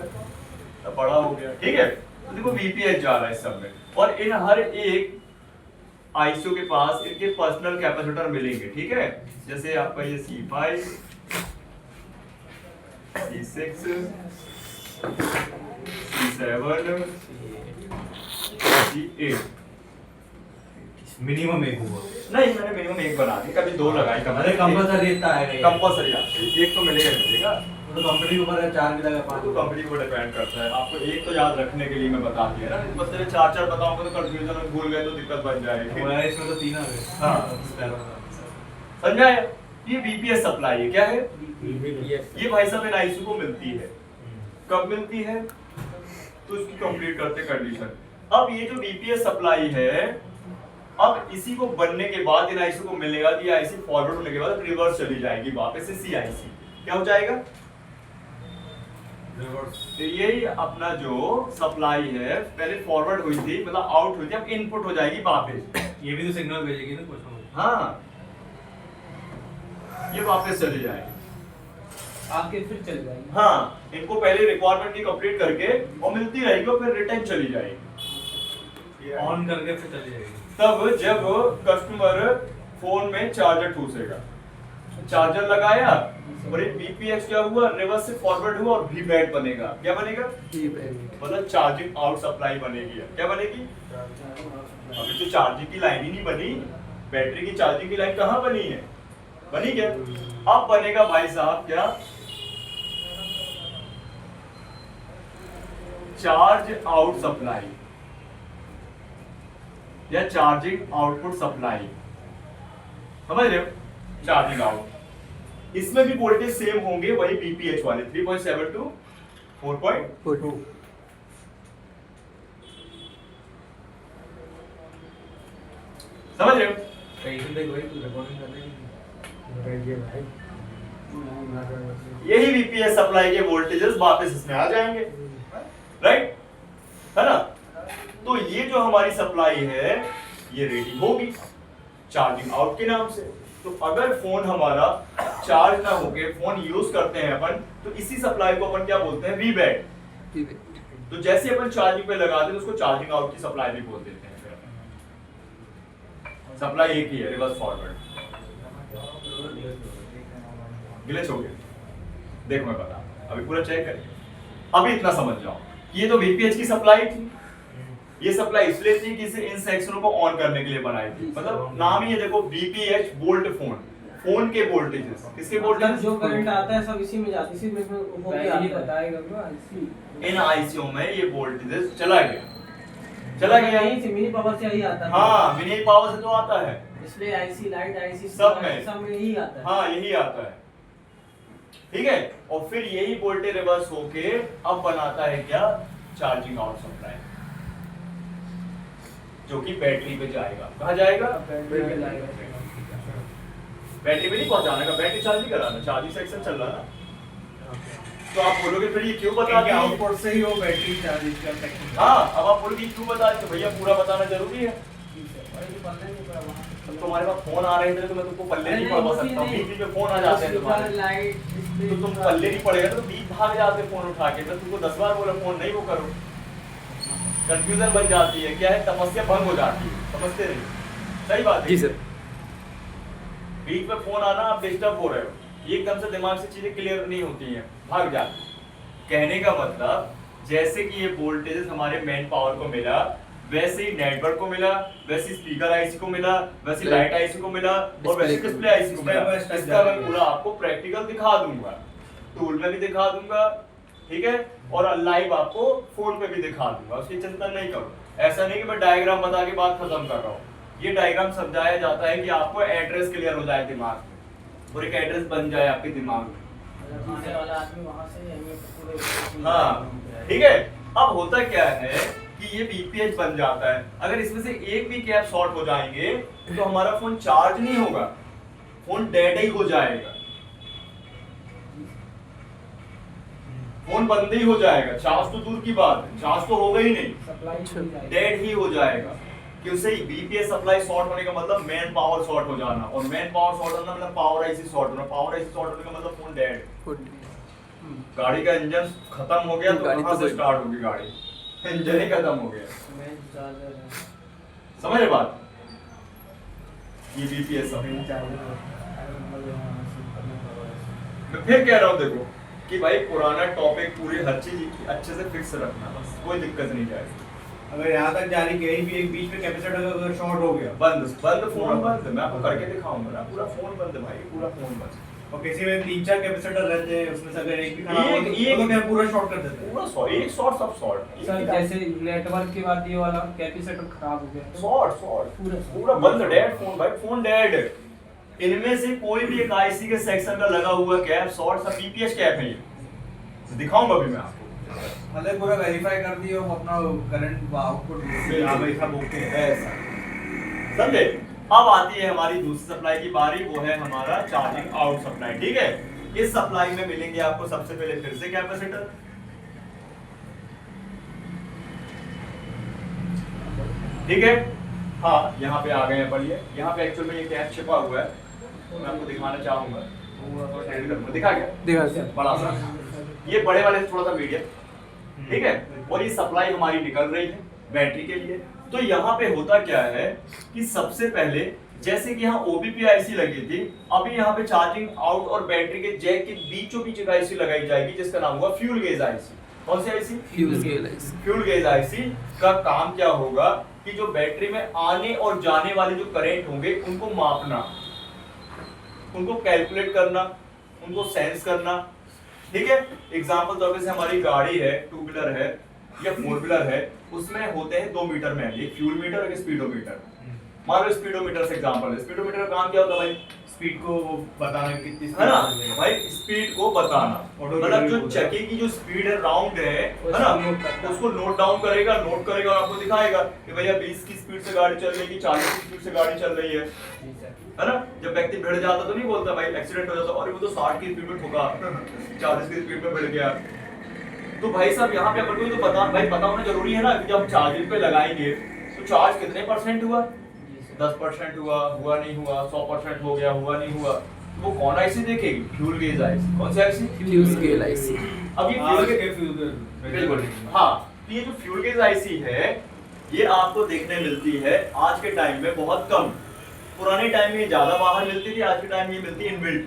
तो बड़ा हो गया, ठीक है। तो देखो VPH जा रहा है इस सब में, और इन हर एक आईसीओ के पास इनके पर्सनल कैपेसिटर मिलेंगे, ठीक है। जैसे आपका ये C5, C6, C7, C8, minimum एक हुआ। नहीं मैंने मिनिमम एक बना दी, कभी दो लगाई, अरे कंपल्सरी इतना है, कंपल्सरी एक तो मिलेगा ही मिलेगा, तो कंपनी के ऊपर है, 4 मिलेगा, तो 5 कंपनी को डिपेंड करता है। आपको एक तो याद रखने के लिए मैं बता दिया ना, बस तेरे 4 बताऊंगा तो कंफ्यूजन में भूल गए तो दिक्कत बन जाएगी। हुआ है, इसमें तो 3 आ गए। हाँ। समझा है? ये VPH सप्लाई है, क्या है VPH। ये भाई साहब इन आईसी को मिलती है, कब मिलती है, तो इसकी कंप्लीट करते कंडीशन। अब ये जो VPH सप्लाई है, अब इसी को बनने के बाद इन आईसी को मिलेगा, ये आईसी फॉरवर्ड होने के बाद रिवर्स चली जाएगी वापस से CIC, क्या हो जाएगा, तो यही अपना जो सप्लाई है पहले फॉरवर्ड हुई थी, मतलब आउट हुई थी, अब इनपुट हो जाएगी वापस। ये भी तो सिग्नल भेजेगी ना कुछ ना। हाँ ये वापस चली जाएगी, आके फिर चल जाएगी। हाँ इनको पहले रिक्वायरमेंट की कंप्लीट करके और मिलती रहेगी और फिर रिटर्न चली जाएगी, ऑन करके फिर चली जाएगी। तब जब कस्टमर फोन में चार्जर ठूसेगा, चार्जर लगाया और ये VPH क्या हुआ, रिवर्स से फॉरवर्ड हुआ और VBAT बनेगा, क्या बनेगा, मतलब चार्जिंग आउट सप्लाई बनेगी, क्या बनेगी। अभी तो चार्जिंग की लाइन ही नहीं बनी, बैटरी की चार्जिंग की लाइन कहाँ बनी है, बनी क्या, अब बनेगा भाई साहब क्या, चार्ज आउट सप्लाई या चार्जिंग आउटपुट सप्लाई, समझ रहे हो, चार्जिंग आउट। इसमें भी वोल्टेज सेम होंगे, वही VPH वाले 3.7 to 4.2। समझ रहे हो, कहीं से देख भाई, तू रिकॉर्डिंग करने की यही VPH सप्लाई के वोल्टेजेस वापस इसमें आ जाएंगे, राइट, है ना। तो ये जो हमारी सप्लाई है ये रेडी होगी, चार्जिंग आउट के नाम से। तो अगर फोन हमारा चार्ज ना होके फोन यूज करते हैं अपन, तो इसी सप्लाई को अपन क्या बोलते हैं, वी बैट। तो जैसे अपन चार्जिंग पे लगाते हैं उसको चार्जिंग आउट की सप्लाई भी बोल देते हैं। सप्लाई एक ही है, रिवर्स फॉरवर्ड। ग्लिच हो गया, देखो मैं बता, अभी पूरा चेक करिए। अभी इतना समझ जाओ, ये तो वीपीएच की सप्लाई थी। ये सप्लाई इसलिए थी कि इसे इन सेक्शनों को ऑन करने के लिए बनाई थी। मतलब नाम ही है देखो, बीपीएच बोल्ट फोन, फोन के वोल्टेजेस, किसके वोल्टेज, जो करंट आता है सब इसी में जाता है, इसी में वो भी बताएगा ना इसी इन आईसीओ में ये वोल्टेजेस चला गया यहीं से मिनी पावर से यही आता है। हाँ, मिनी पावर से तो आता है, डिस्प्ले आईसी, लाइट आईसी सब में यही आता है। हाँ, यही आता है, ठीक है। और फिर यही वोल्टेज रिवर्स होके अब बनाता है क्या, चार्जिंग आउट सप्लाई, जो कि बैटरी पे जाएगा। कहाँ जाएगा, बैटरी पे जाएगा। बैटरी पे नहीं पहुंचाने का, बैटरी चार्ज नहीं कराना, चार्जिंग सेक्शन चल रहा है ना। तो आप बोलोगे फिर ये क्यों बता दिया, आउटपुट से ही वो बैटरी चार्ज का सेक्शन। हाँ, अब आप बोलोगे क्यों बता दिया, तो भैया पूरा बताना जरूरी है। तो तुम्हारे पास फोन आ रहे थे तो मैं तुमको पल्ले नहीं पड़वा सकता हूँ, बीच में फोन आ जाते हैं तुम्हारे, तो तुम पल्ले नहीं पड़ेगा तो बीच भाग जाते फोन उठा के, तो तुमको 10 बार बोला फोन नहीं वो करो, कंफ्यूजन बन जाती है, क्या है, तपस्या भंग हो जाती है, समझते नहीं, सही बात है जी सर। बीच में फोन आना, आप डिस्टर्ब हो रहे हो, एकदम से दिमाग से चीजें क्लियर नहीं होती हैं, भाग जाती। कहने का मतलब जैसे कि ये वोल्टेज हमारे मेन पावर को मिला, वैसे ही नेटवर्क को मिला, वैसे स्पीकर आईसी को मिला, वैसे लाइट आईसी को मिला, और वैसे डिस्प्ले आईसी को मिला। इसका मैं पूरा आपको प्रैक्टिकल दिखा दूंगा, टूल में भी दिखा दूंगा, ठीक है, और लाइव आपको फोन पे भी दिखा दूंगा, उसकी चिंता नहीं करो। ऐसा नहीं कि मैं डायग्राम बता के बात खत्म कर रहा हूँ, ये डायग्राम समझाया जाता है कि आपको एड्रेस क्लियर हो जाए दिमाग में, और एक एड्रेस बन जाए आपके दिमाग में। हाँ, ठीक है। अब होता क्या है कि ये बीपीएच बन जाता है, अगर इसमें से एक भी कैप शॉर्ट हो जाएंगे तो हमारा फोन चार्ज नहीं होगा, फोन डेड ही हो जाएगा, फोन बंद ही हो जाएगा। चार्ज तो दूर की बात है, चार्ज तो होगा ही नहीं, डेड ही हो जाएगा। कि उससे बीपीएस सप्लाई शॉर्ट होने का मतलब मेन पावर शॉर्ट हो जाना, और मेन पावर शॉर्ट होना मतलब पावर आईसी शॉर्ट होना, पावर आईसी शॉर्ट होने का मतलब फोन डेड। गाड़ी का इंजन खत्म हो गया तो कहां से स्टार्ट होगी गाड़ी, इंजन ही खत्म हो गया, समझ बात। ये बीपीएस मैं फिर कह रहा हूं, देखो कि भाई पुराना टॉपिक पूरी हर चीज अच्छे से फिक्स रखना, बस कोई दिक्कत नहीं जाएगी। अगर यहाँ तक जा रही कहीं भी एक बीच में कैपेसिटर अगर शॉर्ट हो गया, बंद फोन बंद, मैं आपको करके दिखाऊंगा ना, पूरा फोन बंद भाई, पूरा फोन बंद। और किसी में 3-4 कैपेसिटर रहते हैं, उसमें से अगर एक भी खराब हो तो क्या पूरा शॉर्ट कर देते हैं, पूरा शॉर्ट, एक शॉर्ट सब शॉर्ट। सर जैसे नेटवर्क के बाद ये वाला कैपेसिटर खराब हो गया, शॉर्ट पूरा बंद, डेड फोन भाई, फोन डेड। इनमें से कोई भी एक आईसी के सेक्शन का लगा हुआ कैप शॉर्ट, सब बीपीएच कैप है, ये दिखाऊंगा अभी मैं आपको। मतलब पूरा वेरीफाई कर दिए और अपना करंट आउटपुट सब ओके है, समझे। अब आती है हमारी दूसरी सप्लाई की बारी, वो है हमारा चार्जिंग आउट सप्लाई, ठीक है। इस सप्लाई में मिलेंगे आपको सबसे पहले फिर से कैपेसिटर, ठीक है। हाँ, यहाँ पे आ गए हैं, पढ़िए, यहाँ पे एक्चुअल में ये कैप छिपा हुआ है, तो मैं आपको दिखाना चाहूंगा, दिखा गया बड़ा सा, ये बड़े वाले थोड़ा सा मीडियम, ठीक है। और ये सप्लाई हमारी निकल रही है बैटरी के लिए। तो यहाँ पे होता क्या है कि सबसे पहले जैसे कि यहाँ ओबीपी आईसी लगी थी, अभी यहाँ पे चार्जिंग आउट और बैटरी के जैक के बीचों बीच एक आईसी लगाई जाएगी जिसका नाम होगा फ्यूल गेज आईसी। कौन सी आईसी? फ्यूल गेज आईसी का काम क्या होगा कि जो बैटरी में आने और जाने वाले जो करंट होंगे उनको मापना, उनको कैलकुलेट करना, उनको सेंस करना, ठीक है। एग्जांपल तौर पे से हमारी गाड़ी है, 2 व्हीलर है या 4 व्हीलर है, उसमें होते हैं 2 मीटर में, एक फ्यूल मीटर और एक स्पीडोमीटर। मान लो स्पीडोमीटर से एग्जांपल है, स्पीडोमीटर का काम क्या होता है भाई? स्पीड को बताना कितनी है ना भाई, स्पीड को बताना, मतलब जो चक्के की जो स्पीड है राउंड है ना, उसको नोट डाउन करेगा, नोट करेगा और आपको दिखाएगा कि भैया 20 की स्पीड से गाड़ी चल रही है, 40 की स्पीड से गाड़ी चल रही है ना। जब व्यक्ति भिड़ जाता तो नहीं बोलता भाई एक्सीडेंट हो जाता, और वो तो 60 की स्पीड में ठोका, 40 की स्पीड में भिड़ गया। तो भाई साहब यहाँ पे अपन को तो पता होना जरूरी है ना कि जब चार्जिंग पे लगाएंगे तो चार्ज कितने % हुआ, 10% हुआ नहीं हुआ, 100% हो गया, हुआ नहीं हुआ, तो वो कौन आईसी देखेगी? Fuel gauge IC. कौन सी आईसी? Fuse gauge IC. अब ये फ्यूल गेज, बिल्कुल हाँ, तो ये जो फ्यूल गेज आईसी है ये आपको देखने मिलती है आज के टाइम में बहुत कम। पुराने टाइम में ज्यादा बाहर मिलती थी, आज के टाइम में ये मिलती है इनबिल्ट।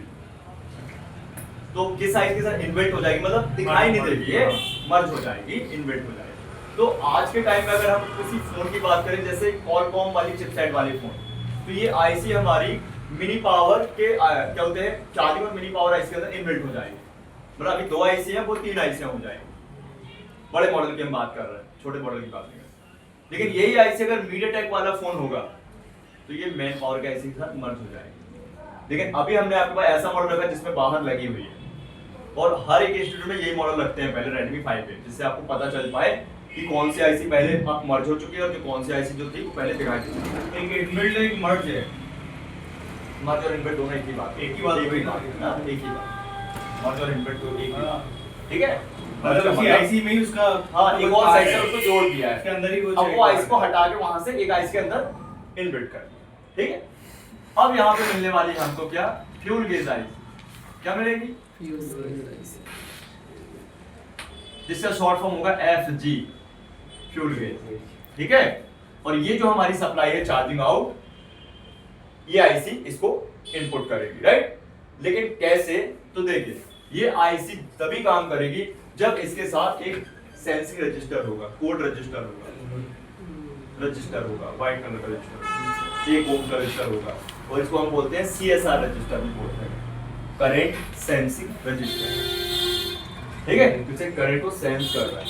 तो किस साइज के साथ इनबिल्ट हो जाएगी, मतलब दिखाई नहीं देगी, ये मर्ज हो जाएगी, इनबिल्ट हो जाएगी। तो आज के टाइम में अगर हम किसी फोन की बात करें, जैसे कॉलकॉम वाली चिपसेट वाले फोन, तो ये आईसी हमारी मिनी पावर के क्या होते हैं, चार्जिंग और मिनी पावर आईसी के अंदर इनबिल्ट हो जाएगी। मतलब अभी 2 आईसी है, वो 3 आईसी हो जाएगी। बड़े मॉडल की हम बात कर रहे हैं, छोटे मॉडल की बात नहीं कर रहे। लेकिन यही आईसी अगर मीडियाटेक वाला फोन होगा तो ये मेन पावर के आईसी के साथ मर्ज हो जाएगी। लेकिन अभी हमने आपके पास ऐसा मॉडल रखा है जिसमें बाहर लगी हुई है, और हर एक इंस्टीट्यूट में यही मॉडल रखते हैं पहले Redmi 5 पे, जिससे आपको पता चल पाए कि कौन सी आईसी पहले अब मर्ज हो चुकी है और जो कौन सी आईसी जो थी वो पहले दिखाई थी। एक इनबिल्ट एक मर्ज है, मर्ज और इनबिल्ट दोनों एक ही बात, एक ही बात एक ही हुई। बात है ना, एक ही बात। मर्ज और इनबिल्ट तो एक ही बात, ठीक है। मतलब उसी आईसी में ही उसका हाँ, एक और साइड से उसको जोड़ दिया है, इसके अंदर ही वो अब वो आईसी को हटा के वहां से एक आईसी के अंदर इनबिल्ट कर दिया, ठीक है। अब यहाँ पे मिलने वाली हमको क्या, फ्यूल गेज आईसी। क्या मिलेगी? फ्यूज गेज आईसी, जिसका शॉर्ट फॉर्म होगा FG, फ्यूल गेज, ठीक है। और ये जो हमारी सप्लाई है चार्जिंग आउट, ये आईसी इसको इनपुट करेगी, राइट। लेकिन कैसे, तो देखिए ये आईसी तभी काम करेगी जब इसके साथ एक सेंसिंग रजिस्टर होगा, कोड रजिस्टर होगा, व्हाइट कलर का रजिस्टर, एक ओम का रजिस्टर होगा, और इसको हम बोलते हैं CSR रजिस्टर भी बोलते हैं, करंट सेंसिंग रजिस्टर, ठीक है। इसे करंट को सेंस कर रहा है,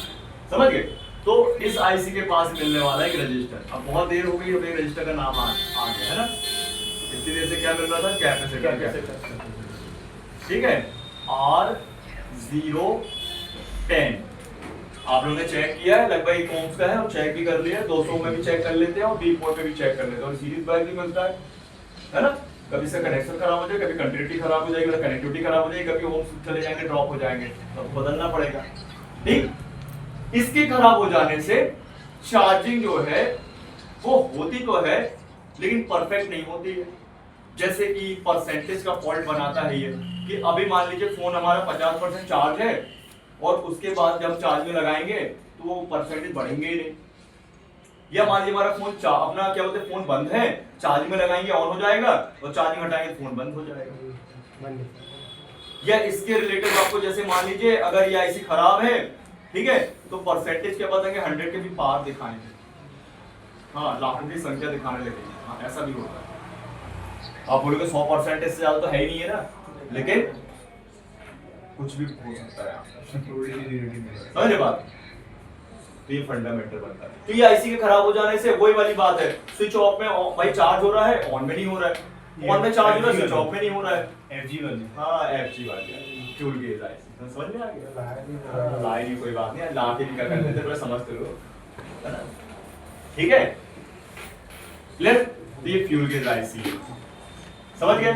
समझ गए। तो इस आईसी के पास मिलने वाला एक रजिस्टर, अब बहुत देर हो गई, हमें रजिस्टर का नाम आ गया है ना। इतनी देर से क्या मिल रहा था, कैपेसिटर, ठीक है, R010। आप लोगों ने चेक किया है, लगभग 1 ओम्स का है, और चेक भी कर लिया है, 200 में भी चेक कर लेते हैं और बी पोर्ट पे भी चेक कर लेते हैं, और सीरीज बाइक भी मिलता है ना। कभी से कनेक्शन खराब हो जाए, कभी कंटिन्यूटी खराब हो जाएगी, कभी कनेक्टिविटी खराब हो जाएगी, कभी ओम्स चले जाएंगे, ड्रॉप हो जाएंगे, तो बदलना पड़ेगा, ठीक। इसके खराब हो जाने से चार्जिंग जो है वो होती तो है लेकिन परफेक्ट नहीं होती है। जैसे कि परसेंटेज का फॉल्ट बनाता है ये, कि अभी मान लीजिए फोन हमारा 50% चार्ज है और उसके बाद जब चार्ज में लगाएंगे तो वो परसेंटेज बढ़ेंगे ही नहीं। या मान लीजिए हमारा फोन अपना क्या बोलते हैं, फोन बंद है, चार्ज में लगाएंगे ऑन हो जाएगा और चार्जिंग हटाएंगे फोन बंद हो जाएगा। या इसके रिलेटेड आपको जैसे मान लीजिए अगर ये आईसी खराब है, ठीक है, तो परसेंटेज क्या बताएंगे, 100 के भी पार दिखाएंगे, हाँ, लाखों की संख्या दिखाने लगेगी, हाँ, ऐसा भी होता है। आप बोलोगे 100% से ज्यादा तो है ही नहीं है ना, लेकिन कुछ भी हो सकता है, समझे बात। तो ये फंडामेंटल बनता है। तो ये आईसी के खराब हो जाने से वही वाली बात है, स्विच ऑफ में भाई चार्ज हो रहा है, ऑन में नहीं हो रहा है, ऑन में चार्ज हो रहा है, स्विच ऑफ में नहीं हो रहा है। FG वाली, हाँ, FG वाली फ्यूल गेज आईसी, समझ में आ गया। लाई नहीं, कोई बात नहीं, ला के क्या कर लेते हैं, समझते लो, है ना, ठीक है, क्लियर। ये फ्यूल गेज आईसी है, समझ गए।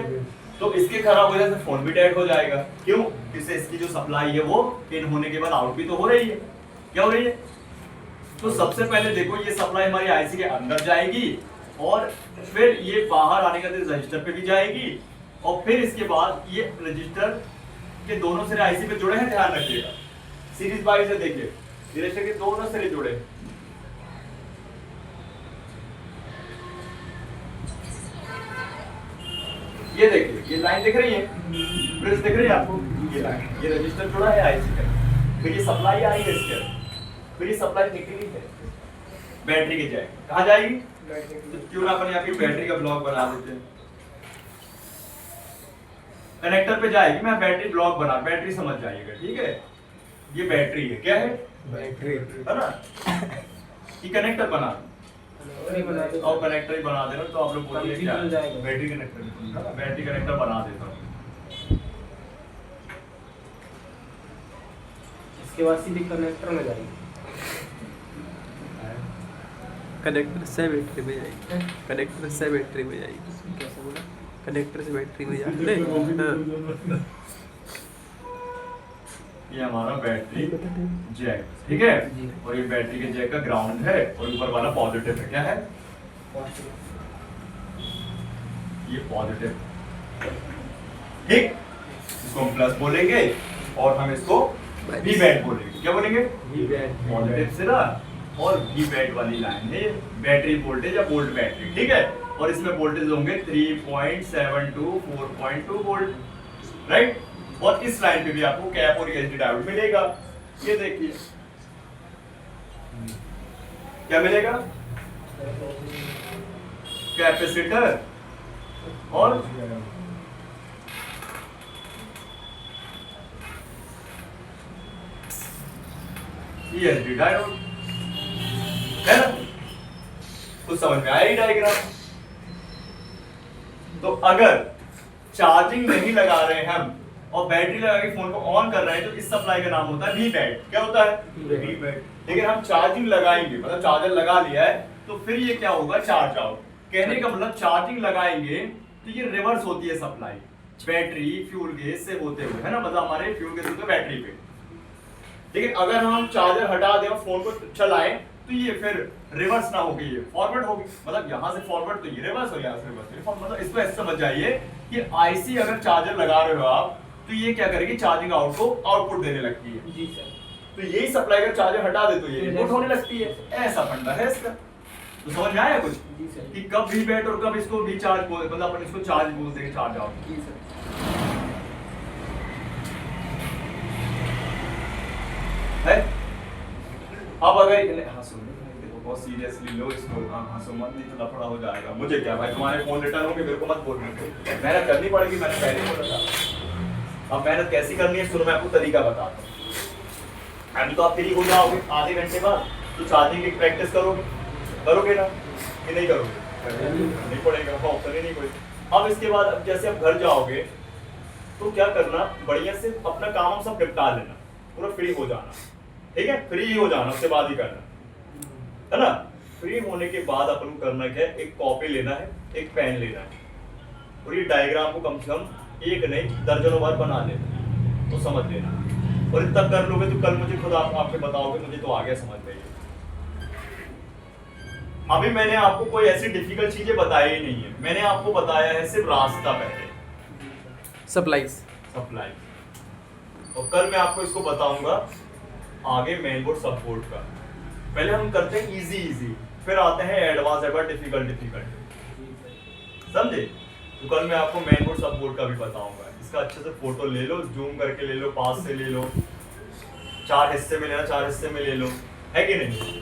तो इसके खराब हो जाने से फोन भी डेड हो जाएगा, क्यों? इससे इसकी जो सप्लाई है वो इन होने के बाद आउट भी तो हो रही है, क्या हो रही है। तो सबसे पहले देखो ये सप्लाई हमारी आईसी के अंदर जाएगी और फिर ये बाहर आने के बाद रजिस्टर पे भी जाएगी, और फिर इसके बाद ये रजिस्टर के दोनों सिरे आईसी पे जुड़े हैं, ध्यान रखिएगा, सीरीज वाइज है, देखिए रजिस्टर के दोनों सिरे जुड़े हैं। ये देखिए, ये लाइन दिख रही है, ब्रिज दिख रही है आपको, ये लाइन, ये रजिस्टर जुड़ा है आईसी पे, फिर ये सप्लाई आई है इसके, फिर ये सप्लाई निकली है बैटरी के जाए, कहाँ जाएगी, तो क्यों ना अपन यहाँ पे बैटरी का ब्लॉक बना देते हैं, कनेक्टर पे जाएगी, मैं बैटरी ब्लॉक बना, बैटरी समझ जाइएगा, ठीक है। ये बैटरी है, क्या है, बैटरी है ना, ये कनेक्टर बना और कनेक्टर ही बना देना, तो आप लोग बोलिए क्या, बैटरी कनेक्टर, बैटरी कनेक्टर बना देता हूँ। इसके बाद सीधे कनेक्टर में जाएगी, कनेक्टर से बैटरी में जाएगी, कनेक्टर से बैटरी में जाएगी, कैसे बोला, कनेक्टर से बैटरी में जाएगी। ये हमारा बैटरी जैक, ठीक है, और ये बैटरी के जैक का ग्राउंड है और ऊपर वाला पॉजिटिव है, क्या है, ये पॉजिटिव, ठीक, इसको हम प्लस बोलेंगे और हम इसको वी बैट बोलेंगे। क्या बोलेंगे? पॉजिटिव से ना, और वी बैट वाली लाइन है बैटरी वोल्टेज या वोल्ट बैटरी, ठीक है। और इसमें वोल्टेज होंगे 3.72 4.2 वोल्ट, राइट। और इस लाइन पे भी आपको कैप और एसडी डायोड मिलेगा। ये देखिए क्या मिलेगा, कैपेसिटर और एसडी डायोड, है ना। तो समझ में आया ही डायग्राम। तो अगर चार्जिंग नहीं लगा रहे हैं हम और बैटरी लगा के फोन को ऑन कर रहे हैं तो इस सप्लाई का नाम होता है वी बैट। क्या होता है? We bat. लेकिन हम चार्जिंग लगाएंगे, मतलब चार्जर लगा लिया है तो फिर ये क्या होगा? Charge out. कहने का मतलब चार्जिंग लगाएंगे तो ये रिवर्स होती है सप्लाई, बैटरी फ्यूल गैस से होते हुए, है ना, मतलब हमारे फ्यूल गैस होते बैटरी पे। लेकिन अगर हम चार्जर हटा दें और फोन को चलाएं तो ये फिर रिवर्स ना होगी, ये फॉरवर्ड होगी, मतलब यहाँ से फॉरवर्ड तो ये रिवर्स हो, यहाँ से रिवर्स। मतलब इसको ऐसे समझ जाइए कि आईसी अगर चार्जर लगा रहे हो आप तो ये क्या करेगी? चार्जिंग आउट को आउटपुट देने लगती है। जी सर। तो यही सप्लाई अगर चार्जर हटा दे तो ये इनपुट होने लगती है। ऐसा फंडा है इसका। तो समझ में आया कुछ जी सर। कि कब वी बैट और कब इसको रिचार्ज बोल, मतलब अपन इसको चार्ज बोल देंगे, चार्ज आउट। जी सर। है। अब अगर हाँ सुनो, देखो बहुत सीरियसली लो इसको, हंसो मत, नहीं तो लफड़ा हो जाएगा। मुझे क्या भाई, तुम्हारे फोन रिटर्न होंगे, मेरे को मत बोलना। मेहनत करनी पड़ेगी, मैंने पहले बोला था। अब मेहनत कैसी करनी है सुनो, मैं आपको तरीका बताता हूँ। अभी तो आप फ्री हो जाओगे आधे घंटे बाद, तो चार्जिंग की प्रैक्टिस करोगे ना कि नहीं करोगे? नहीं पड़ेगा, ऑप्शन ही नहीं कोई। अब इसके बाद अब जैसे आप घर जाओगे तो क्या करना, बढ़िया से अपना काम हम सब निपटा लेना, पूरा फ्री हो जाना, ठीक है, फ्री हो जाना, उसके बाद ही करना, है ना। फ्री होने के बाद अपन को करना क्या है, एक कॉपी लेना है, एक पेन लेना है, और ये डायग्राम को कम से कम एक नहीं दर्जनों बार बना लेना, तो समझ लेना। और इतना कर लोगे तो कल मुझे खुद आपके बताओगे, मुझे तो आ गया समझ में। अभी मैंने आपको कोई ऐसी डिफिकल्ट चीजें बताई ही नहीं है, मैंने आपको बताया है सिर्फ रास्ता पहले, सप्लाई। और कल मैं आपको इसको बताऊंगा आगे मेन बोर्ड सपोर्ट का। पहले हम करते हैं इजी, फिर आते हैं एडवांस, डिफिकल्ट, समझे। तो कल मैं आपको मेन बोर्ड सपोर्ट का भी बताऊंगा। इसका अच्छे से फोटो ले लो, जूम करके ले लो, पास से ले लो, 4 हिस्से में लेना, 4 हिस्से में ले लो, है कि नहीं।